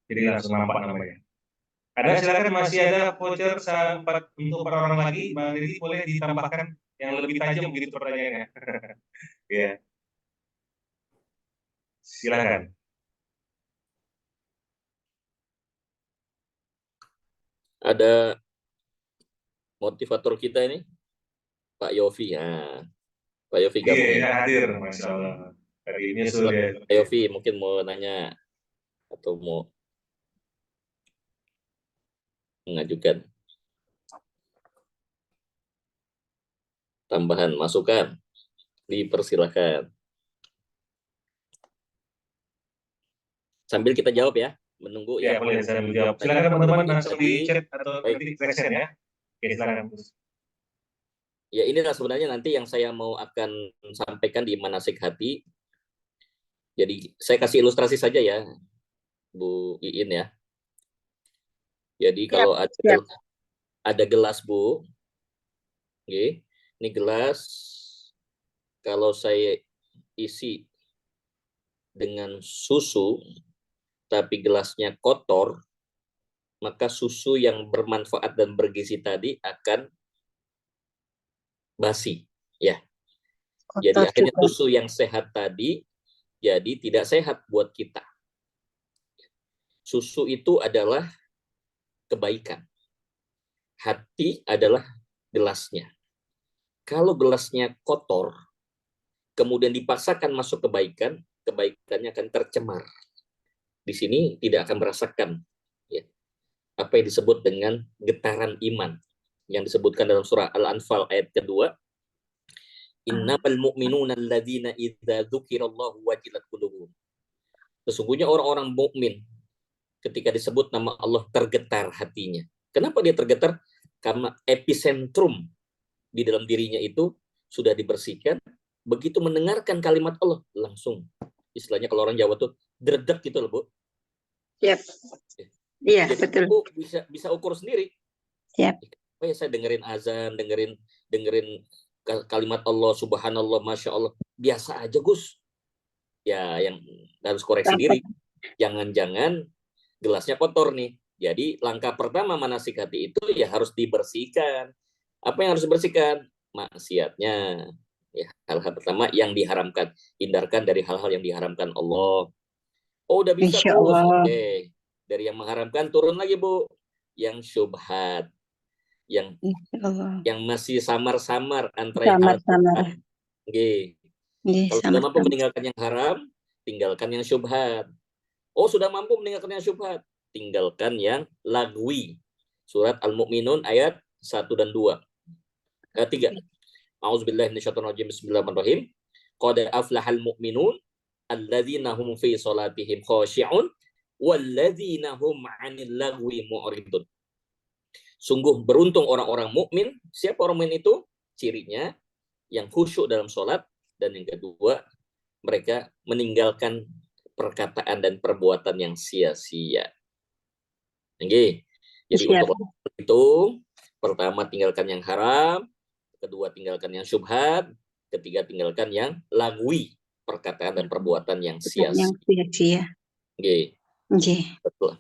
Jadi langsung nampak namanya. Ada, silakan, masih ada voucher untuk per orang lagi. Bang Deddy boleh ditambahkan yang lebih tajam begitu pertanyaannya. Ya. Silakan. Ada motivator kita ini, Pak Yofi. Nah, Pak Yofi gabung. Iya, hadir, Masya Allah. Hari ini sudah. Pak Yofi mungkin mau nanya atau mau mengajukan tambahan masukan, dipersilakan. Sambil kita jawab ya, menunggu ya. Boleh sambil jawab. Silakan teman-teman langsung di chat atau nanti reaction ya. Oke, silakan. Ya, inilah sebenarnya nanti yang saya mau akan sampaikan di manasik hati. Jadi saya kasih ilustrasi saja ya, Bu Iin ya. Jadi kalau ada gelas Bu, oke, ini gelas kalau saya isi dengan susu, tapi gelasnya kotor, maka susu yang bermanfaat dan bergizi tadi akan basi. Ya. Jadi Kotor akhirnya juga. susu yang sehat tadi jadi tidak sehat buat kita. Susu itu adalah kebaikan. Hati adalah gelasnya. Kalau gelasnya kotor, kemudian dipaksakan masuk kebaikan, kebaikannya akan tercemar. Di sini tidak akan merasakan ya, apa yang disebut dengan getaran iman yang disebutkan dalam surah Al-Anfal ayat kedua. Innamal mu'minuna alladzina idza dzukirallahu wajilat qulubuhum. Sesungguhnya orang-orang mukmin ketika disebut nama Allah tergetar hatinya. Kenapa dia tergetar? Karena epicentrum di dalam dirinya itu sudah dibersihkan, begitu mendengarkan kalimat Allah langsung, istilahnya kalau orang Jawa tuh dredeg gitu loh, Bu. Yep. Iya, Jadi betul. Bu bisa ukur sendiri. Yep. Oh ya, saya dengerin azan, dengerin kalimat Allah, subhanallah, masya Allah, biasa aja Gus. Ya, yang harus koreksi diri. Jangan-jangan gelasnya kotor nih. Jadi langkah pertama manasik hati itu ya harus dibersihkan. Apa yang harus dibersihkan? Maksiatnya. Ya, hal-hal pertama yang diharamkan. Hindarkan dari hal-hal yang diharamkan Allah. Oh, udah bisa, Insya Gus. Allah. Oke. Dari yang mengharamkan turun lagi, Bu. Yang syubhat. Yang Insya Allah. yang masih samar-samar antara yang halal dan Samar-samar. haram. Oke. Nggih, Kalau sudah mampu samar-samar. meninggalkan yang haram, tinggalkan yang syubhat. Oh, sudah mampu meninggalkan yang syubhat, tinggalkan yang lagwi. Surat Al-Mu'minun ayat 1 dan 2. 3. A'udzubillahi minasyaitonir rajim. Bismillahirrahmanirrahim. Qad aflahal mu'minun alladzina hum fi shalatihim khashi'un walladzina hum 'anil lagwi mu'ridun. Sungguh beruntung orang-orang mukmin. Siapa orang mukmin itu? Cirinya yang khusyuk dalam sholat, dan yang kedua, mereka meninggalkan perkataan dan perbuatan yang sia-sia. Oke. Jadi Siap. untuk itu, pertama tinggalkan yang haram, kedua tinggalkan yang syubhat, ketiga tinggalkan yang lagwi, perkataan dan perbuatan yang sia-sia. Yang sia-sia. Oke. Nggih. Betul.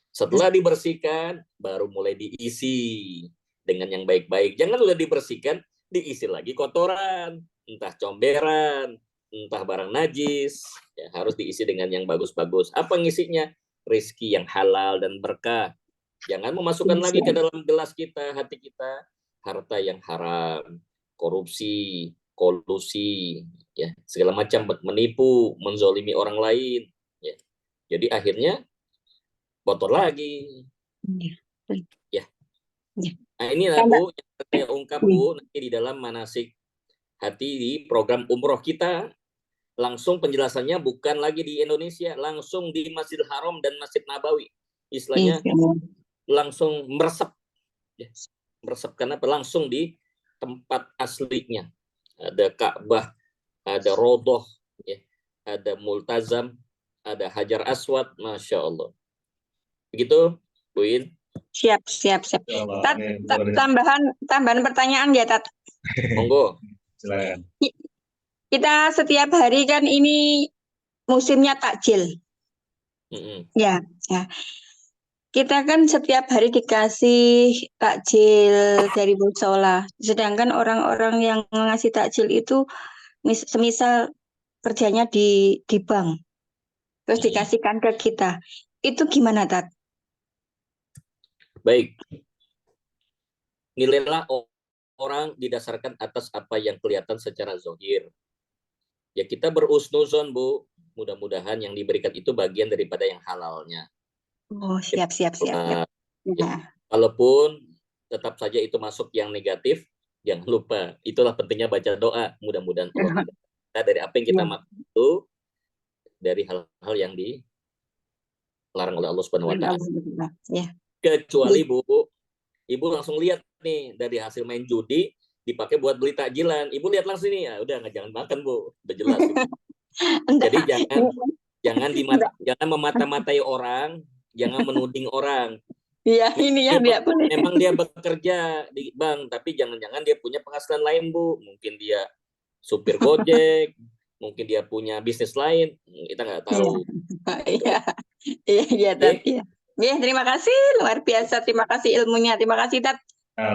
Setelah dibersihkan, baru mulai diisi dengan yang baik-baik. Jangan udah dibersihkan, diisi lagi kotoran, entah comberan, entah barang najis. Ya, harus diisi dengan yang bagus-bagus. Apa ngisinya? Rezeki yang halal dan berkah. Jangan memasukkan lagi ke dalam gelas kita, hati kita, harta yang haram, korupsi, kolusi, ya, segala macam, menipu, menzolimi orang lain. Ya. Jadi akhirnya kotor lagi. Ya. Nah, inilah Bu yang saya ungkap, Bu, nanti di dalam manasik hati di program umroh kita. Langsung penjelasannya bukan lagi di Indonesia, langsung di Masjidil Haram dan Masjid Nabawi. Istilahnya langsung meresap. Ya. Meresap karena langsung di tempat aslinya. Ada Ka'bah, ada Rodoh, ya, ada Multazam, ada Hajar Aswad, Masya Allah. Begitu, Bu In? Siap. Tambahan pertanyaan ya, Tat. Monggo. Silakan. Kita setiap hari kan ini musimnya takjil. Ya. Kita kan setiap hari dikasih takjil dari musola. Sedangkan orang-orang yang ngasih takjil itu semisal kerjanya di bank. Terus dikasihkan ke kita. Itu gimana, Tat? Baik. Nilailah orang didasarkan atas apa yang kelihatan secara zahir. Ya, kita berusnuzon, Bu. Mudah-mudahan yang diberikan itu bagian daripada yang halalnya. Oh, siap. Ya. Walaupun tetap saja itu masuk yang negatif, jangan lupa. Itulah pentingnya baca doa. Mudah-mudahan Allah kita dari apa yang kita makan itu, dari hal-hal yang dilarang oleh Allah Subhanahu wa Ta'ala. Ya. Kecuali Ibu langsung lihat nih dari hasil main judi dipakai buat beli takjilan. Ibu lihat langsung nih, ya udah jangan makan, Bu. Udah jelas. Jadi jangan memata-matai orang, jangan menuding orang. Iya, ini yang dia boleh. Memang dia bekerja di bank, tapi jangan-jangan dia punya penghasilan lain, Bu. Mungkin dia supir Gojek, mungkin dia punya bisnis lain, kita nggak Iya. tahu. Iya, iya, iya, Oke. Tat. Iya. Iya, terima kasih, luar biasa. Terima kasih ilmunya. Terima kasih, Tat.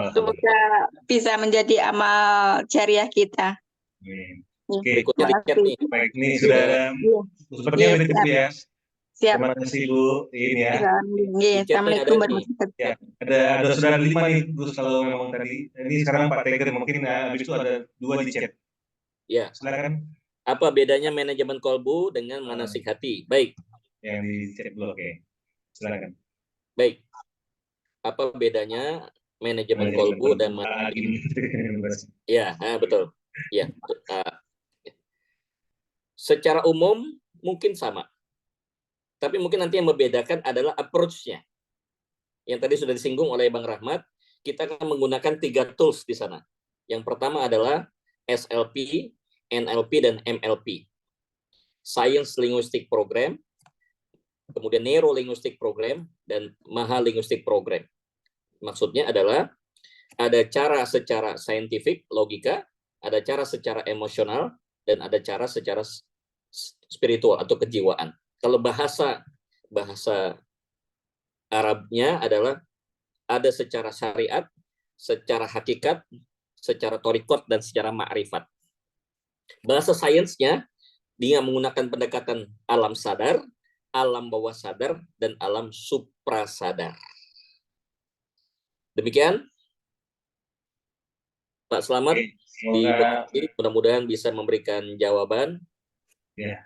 Semoga bisa menjadi amal jariah kita. Amin. Iya, Oke, Berikutnya terima di chat kasih. nih. baik, ini sudah ada Iya, sepertinya iya, udah cukup siap, ya. siap. Terima kasih Bu, ini ya. Iya, Di chat nih ada Assalamualaikum nih. warahmatullahi Ya, wabarakatuh. sudah ada 5 nih Gus kalau memang tadi. Ini sekarang Pak Teger mungkin habis itu ada 2 di chat. Ya. Silakan Apa bedanya manajemen kolbu dengan manasik hati? Baik. yang di chat dulu, oke. Silakan. Baik. Apa bedanya manajemen kolbu dan ya, betul. Ya. Secara umum mungkin sama. Tapi mungkin nanti yang membedakan adalah approach-nya. Yang tadi sudah disinggung oleh Bang Rahmat, kita akan menggunakan 3 tools di sana. Yang pertama adalah SLP, NLP, dan MLP. Science Linguistic Program, kemudian Neuro Linguistic Program, dan Maha Linguistic Program. Maksudnya adalah ada cara secara saintifik, logika, ada cara secara emosional, dan ada cara secara spiritual atau kejiwaan. Kalau bahasa Arabnya adalah ada secara syariat, secara hakikat, secara torikot, dan secara ma'rifat. Bahasa sainsnya, dia menggunakan pendekatan alam sadar, alam bawah sadar, dan alam suprasadar. Demikian, Pak Slamet, mudah-mudahan bisa memberikan jawaban.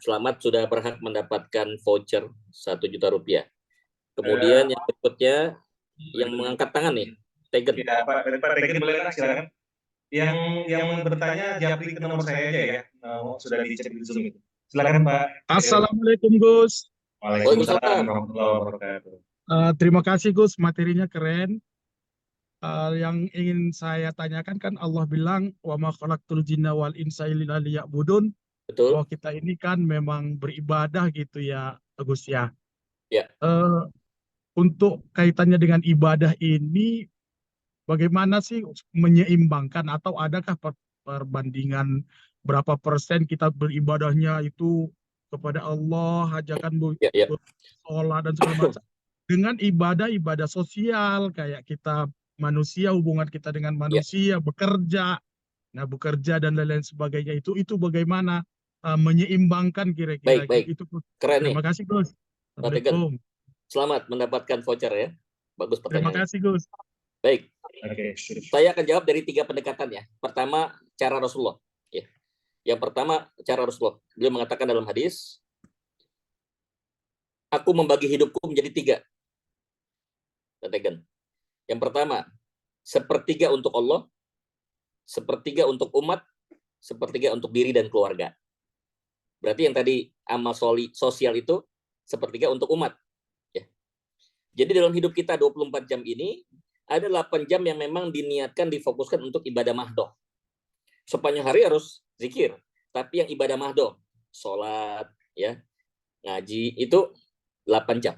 Selamat sudah berhak mendapatkan voucher 1 juta rupiah. Kemudian yang berikutnya, yang mengangkat tangan nih, Tegen. Ya, Pak Tegen boleh silakan. Yang bertanya japri ke nomor saya aja ya. Sudah dicek di Zoom itu. Silakan Pak. Assalamualaikum Gus. Waalaikumsalam warahmatullahi wabarakatuh. Terima kasih Gus, materinya keren. Yang ingin saya tanyakan kan Allah bilang wa ma khalaqtul jinna wal insa illa liya'budun. Betul. Bahwa kita ini kan memang beribadah gitu ya Gus ya. Ya. Untuk kaitannya dengan ibadah ini bagaimana sih menyeimbangkan atau adakah perbandingan berapa persen kita beribadahnya itu kepada Allah, hajakan sholat dan segala macam dengan ibadah sosial kayak kita manusia, hubungan kita dengan manusia, bekerja, dan lain-lain sebagainya itu bagaimana menyeimbangkan kira-kira itu. Keren Terima kasih Gus. Assalamualaikum. Selamat mendapatkan voucher ya. Bagus pertanyaannya. Terima kasih Gus. Baik. Saya akan jawab dari 3 pendekatan ya. Pertama, cara Rasulullah. Ya. Yang pertama, cara Rasulullah. Beliau mengatakan dalam hadis, aku membagi hidupku menjadi 3. Yang pertama, 1/3 untuk Allah, 1/3 untuk umat, 1/3 untuk diri dan keluarga. Berarti yang tadi amal sosial itu 1/3 untuk umat. Ya. Jadi dalam hidup kita 24 jam ini, ada 8 jam yang memang diniatkan, difokuskan untuk ibadah mahdoh. Sepanjang hari harus zikir. Tapi yang ibadah mahdoh, sholat, ya, ngaji, itu 8 jam.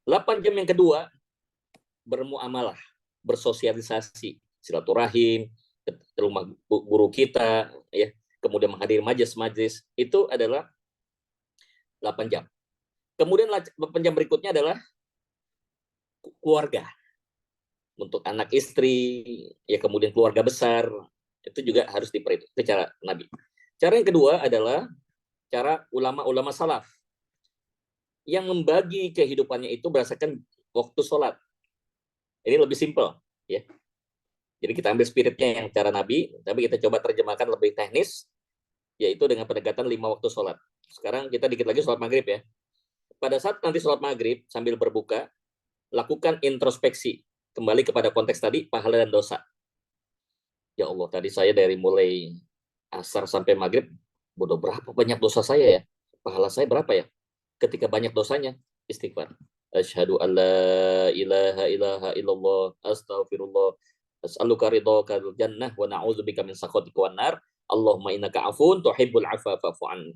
8 jam yang kedua, bermuamalah, bersosialisasi, silaturahim, ke rumah guru kita, ya, kemudian menghadiri majelis-majelis, itu adalah 8 jam. Kemudian 8 jam berikutnya adalah keluarga. Untuk anak istri, ya kemudian keluarga besar, itu juga harus diperhitungkan. Itu cara Nabi. Cara yang kedua adalah cara ulama-ulama salaf yang membagi kehidupannya itu berdasarkan waktu sholat. Ini lebih simpel, ya. Jadi kita ambil spiritnya yang cara Nabi, tapi kita coba terjemahkan lebih teknis, yaitu dengan pendekatan 5 waktu sholat. Sekarang kita dikit lagi sholat maghrib ya. Pada saat nanti sholat maghrib sambil berbuka, lakukan introspeksi. Kembali kepada konteks tadi, pahala dan dosa. Ya Allah, tadi saya dari mulai asar sampai maghrib, bodoh berapa banyak dosa saya ya? Pahala saya berapa ya? Ketika banyak dosanya, istighfar. Asyhadu an la ilaha illallah, astaghfirullah, as'aluka ridhaka jannah wa na'udzubika min sakhatika wan nar. Allahumma innaka afun tuhibbul afwa fa'fu anni.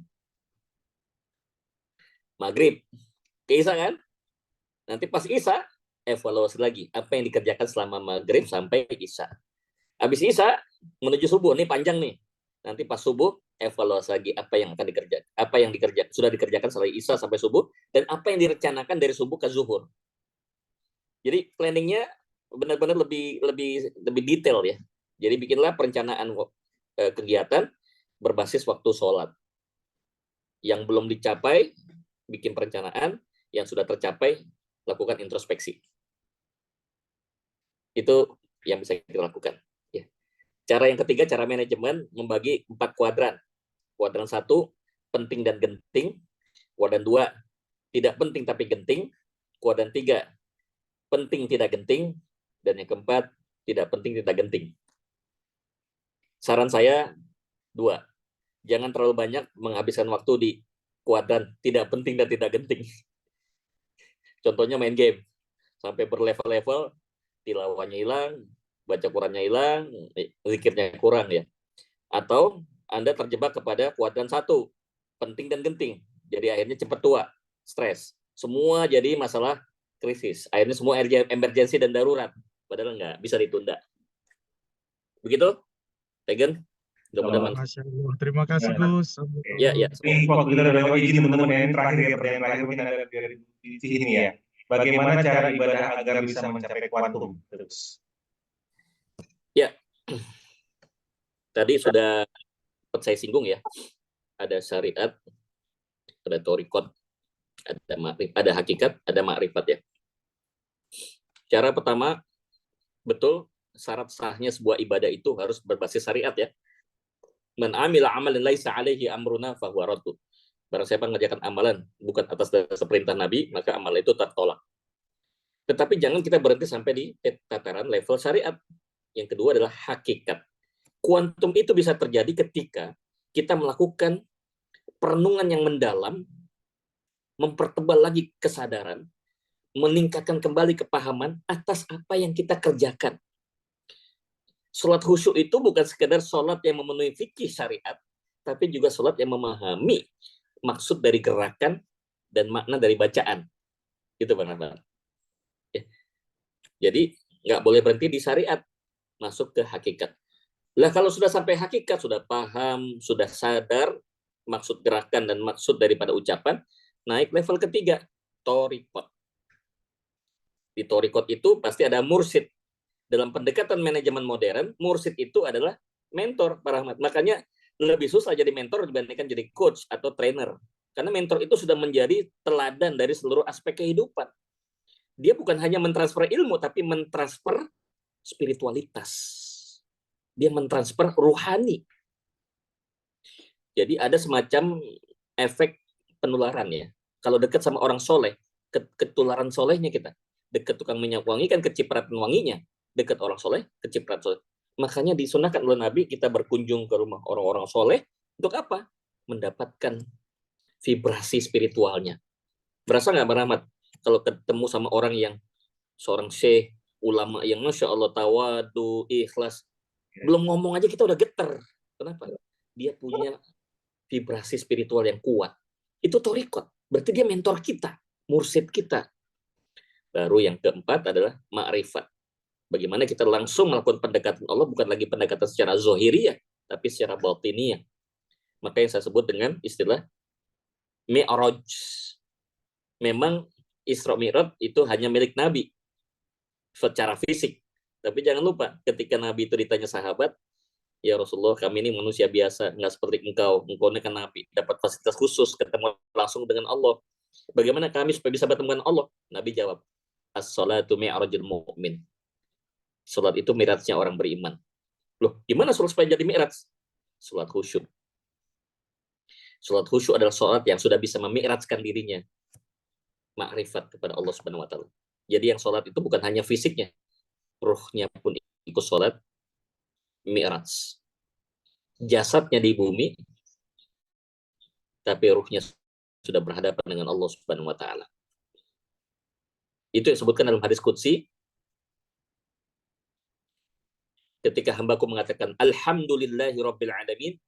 Maghrib. Ke Isya kan? Nanti pas Isya, evaluasi lagi apa yang dikerjakan selama maghrib sampai Isya. Habis Isya menuju subuh, nih panjang nih. Nanti pas subuh evaluasi lagi apa yang akan dikerjakan, apa yang sudah dikerjakan setelah Isya sampai subuh, dan apa yang direncanakan dari subuh ke zuhur. Jadi planningnya benar-benar lebih detail ya. Jadi bikinlah perencanaan kegiatan berbasis waktu sholat. Yang belum dicapai, bikin perencanaan. Yang sudah tercapai, lakukan introspeksi. Itu yang bisa kita lakukan. Ya. Cara yang ketiga, cara manajemen membagi 4 kuadran. Kuadran 1, penting dan genting. Kuadran 2, tidak penting tapi genting. Kuadran 3, penting tidak genting. Dan yang keempat, tidak penting tidak genting. Saran saya 2, jangan terlalu banyak menghabiskan waktu di kuadran tidak penting dan tidak genting. Contohnya main game, sampai berlevel-level, tilawahnya hilang, baca Qurannya hilang, zikirnya kurang ya. Atau Anda terjebak kepada kuadran 1, penting dan genting. Jadi akhirnya cepat tua, stres. Semua jadi masalah krisis. Akhirnya semua emergensi dan darurat. Padahal enggak, bisa ditunda. Begitu, Tegen? Mudah-mudahan. Masya Allah. Terima kasih Gus. Ya. Ini waktu kita udah lewat, izin teman-teman ya, ini terakhir ya, pertanyaan terakhir mungkin ada di sini ya. Bagaimana cara ibadah agar bisa mencapai kuantum terus? Ya, tadi sudah saya singgung ya. Ada syariat, ada thoriqat, ada makrifat, ada hakikat, ada makrifat ya. Cara pertama, betul syarat sahnya sebuah ibadah itu harus berbasis syariat ya. Man amila amalan laisa alaihi amruna fahuwa raddu. Barang siapa mengerjakan amalan bukan atas dasar perintah Nabi, maka amalan itu tertolak. Tetapi jangan kita berhenti sampai di tataran level syariat. Yang kedua adalah hakikat. Kuantum itu bisa terjadi ketika kita melakukan perenungan yang mendalam, mempertebal lagi kesadaran, meningkatkan kembali kepahaman atas apa yang kita kerjakan. Sholat khusyuk itu bukan sekedar sholat yang memenuhi fikih syariat, tapi juga sholat yang memahami maksud dari gerakan dan makna dari bacaan. Itu Bang Rahmat. Ya. Jadi nggak boleh berhenti di syariat, masuk ke hakikat. Lah kalau sudah sampai hakikat, sudah paham, sudah sadar maksud gerakan dan maksud daripada ucapan, naik level ketiga, thoriqat. Di thoriqat itu pasti ada mursyid. Dalam pendekatan manajemen modern, mursyid itu adalah mentor, Pak Rahmat. Makanya lebih susah jadi mentor dibandingkan jadi coach atau trainer. Karena mentor itu sudah menjadi teladan dari seluruh aspek kehidupan. Dia bukan hanya mentransfer ilmu, tapi mentransfer spiritualitas. Dia mentransfer ruhani. Jadi ada semacam efek penularan ya. Kalau dekat sama orang soleh, ketularan solehnya kita. Dekat tukang minyak wangi kan kecipratan wanginya. Dekat orang soleh, kecipratan soleh. Makanya disunahkan oleh Nabi kita berkunjung ke rumah orang-orang soleh. Untuk apa? Mendapatkan vibrasi spiritualnya. Berasa nggak Bang Rahmat? Kalau ketemu sama orang yang seorang syekh, ulama yang Masya Allah tawadu, ikhlas. Belum ngomong aja kita udah getar. Kenapa? Dia punya vibrasi spiritual yang kuat. Itu thoriqat. Berarti dia mentor kita, mursyid kita. Baru yang keempat adalah ma'rifat. Bagaimana kita langsung melakukan pendekatan Allah, bukan lagi pendekatan secara zohiriyah, tapi secara batiniyah. Maka yang saya sebut dengan istilah mi'raj. Memang Isra Mi'raj itu hanya milik Nabi secara fisik. Tapi jangan lupa, ketika Nabi itu ditanya sahabat, ya Rasulullah, kami ini manusia biasa, nggak seperti engkau. Engkau ini kan Nabi, dapat fasilitas khusus, ketemu langsung dengan Allah. Bagaimana kami supaya bisa bertemu dengan Allah? Nabi jawab, as-salatu mi'rajul mu'min. Salat itu mi'rajnya orang beriman. Loh, gimana salat supaya jadi mi'raj? Salat khusyuk. Salat khusyuk adalah salat yang sudah bisa memi'rajkan dirinya. Makrifat kepada Allah Subhanahu wa taala. Jadi yang salat itu bukan hanya fisiknya, ruhnya pun ikut salat mi'raj. Jasadnya di bumi, tapi ruhnya sudah berhadapan dengan Allah Subhanahu wa taala. Itu yang disebutkan dalam hadis qudsi. Ketika hambaku mengatakan alhamdulillahi rabbil alamin,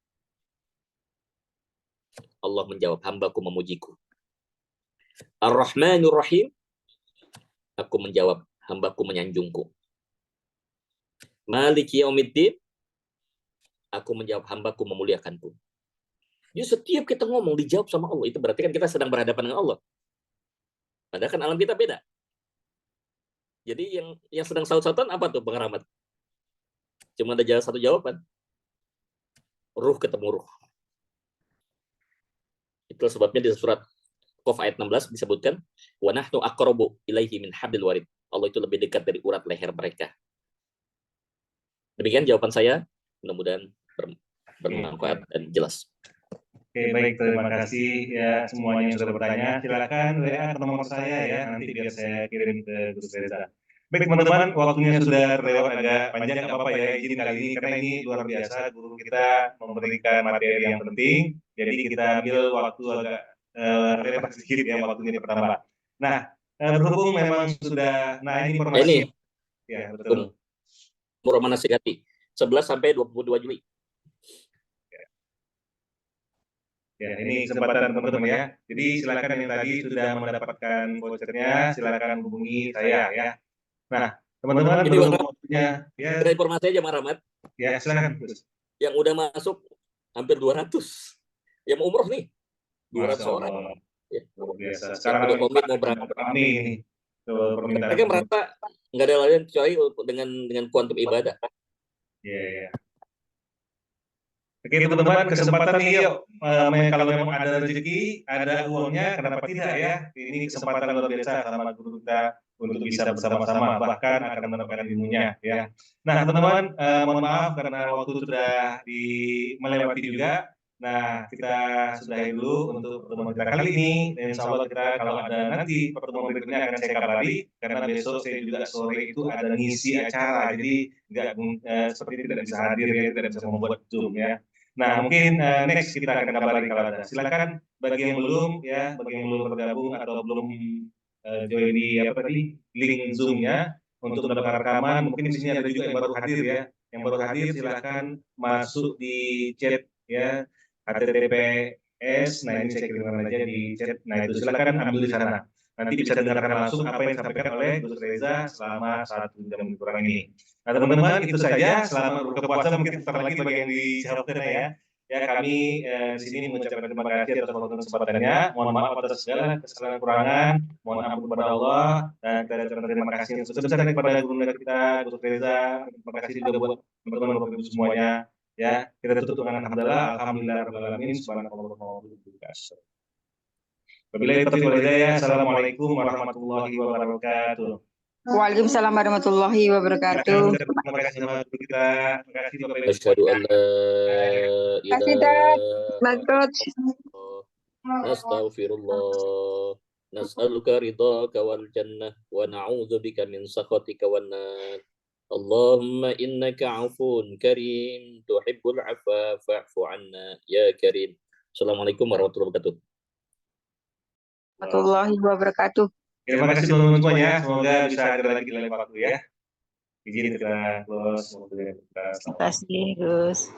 Allah menjawab, hambaku memujiku. Ar-Rahmanur Rahim, aku menjawab, hambaku menyanjungku. Maliki yaumiddin, aku menjawab, hambaku memuliakanku. Jadi setiap kita ngomong dijawab sama Allah, itu berarti kan kita sedang berhadapan dengan Allah. Padahal kan alam kita beda. Jadi yang sedang saut-sautan apa tuh, Bang Rahmat? Cuma ada satu jawaban. Ruh ketemu ruh. Itulah sebabnya di surat Qaf ayat 16 disebutkan, wa nahnu aqrabu ilaihi min hablil warid. Allah itu lebih dekat dari urat leher mereka. Demikian jawaban saya, mudah-mudahan bermanfaat dan jelas. Oke, baik, terima kasih ya semuanya yang sudah bertanya. Silakan WA ke nomor saya ya, nanti biar saya kirim ke Gus Reza. Baik teman-teman, waktunya sudah terlewat agak panjang, nggak apa-apa ya, izin kali ini, karena ini luar biasa, guru kita memberikan materi yang penting, jadi kita ambil waktu agak lebar sedikit ya, waktunya pertama. Nah, berhubung memang sudah, nah ini informasi. Ya, betul. Murah Nasihati, 11 sampai 22 Juli. Ya, ini kesempatan teman-teman ya. Jadi silakan yang tadi sudah mendapatkan vouchernya, silakan hubungi saya ya. Nah, teman-teman berhubung waktunya ya. Ada informasi aja, Bang Rahmat. Ya, silakan. Yang udah masuk hampir 200. Yang mau umroh nih, 200 orang. Ya. Luar biasa. Sekarang udah komit mau berangkat nih. Mereka merasa nggak ada lain kecuali dengan kuantum ibadah. Iya. Oke teman-teman, kesempatan nih yuk, kalau memang ada rezeki, ada uangnya, kenapa tidak ya? Ini kesempatan luar biasa sama guru kita untuk bisa bersama-sama, bahkan akan mendapatkan ilmunya ya. Nah teman-teman, mohon maaf karena waktu sudah melewati juga. Nah kita sudahi dulu untuk pertemuan kita kali ini, dan insya Allah kita kalau ada nanti pertemuan berikutnya akan saya kabari, karena besok saya juga sore itu ada ngisi acara, jadi nggak seperti tidak bisa hadir ya, tidak bisa membuat Zoom ya. Nah, mungkin next kita akan kabari kalau ada. Silakan bagi yang belum ya, bagi yang belum bergabung atau belum join di link Zoom-nya untuk mendapatkan rekaman. Mungkin di sini ada juga yang baru hadir ya. Yang baru hadir silakan masuk di chat ya, HTTPS. Nah, ini saya kirimkan aja di chat. Nah, itu silakan ambil di sana. Nanti bisa dengarkan langsung apa yang disampaikan oleh Gus Reza selama 1 jam kurang ini. Nah teman-teman, itu saja. Selamat berbuka puasa. Mungkin sebentar lagi bagi yang di shelter ya. Ya kami di sini mengucapkan terima kasih atas waktu dan kesempatannya. Mohon maaf atas segala kesalahan kekurangan. Mohon ampun kepada Allah, dan kita ucapkan terima kasih yang sebesar-besarnya kepada guru kita, Gus Reza. Terima kasih juga buat teman-teman Bapak Ibu semuanya. Ya, kita tutup dengan alhamdulillah rabbil alamin. Subhanallah wa bihamdihi. Wabillahi taufiq wal hidayah. Assalamualaikum warahmatullahi wabarakatuh. Waalaikumsalam warahmatullahi wabarakatuh. Terima kasih sama guru kita. Terima kasih Bapak Ibu. Asyhadu an la ilaha Nastaghfirullah. Nas'aluka ridhaka wal jannah wa na'udzubika min sakhatika wan nar. Allahumma innaka 'afuwun karim tuhibbul 'afwa fa'fu 'anna ya karim. Assalamualaikum warahmatullahi wabarakatuh. Warahmatullahi wabarakatuh. Terima kasih teman-teman semuanya. Semoga bisa hadir lagi di lain waktu ya. Izin kita close. Terima kasih, Gus.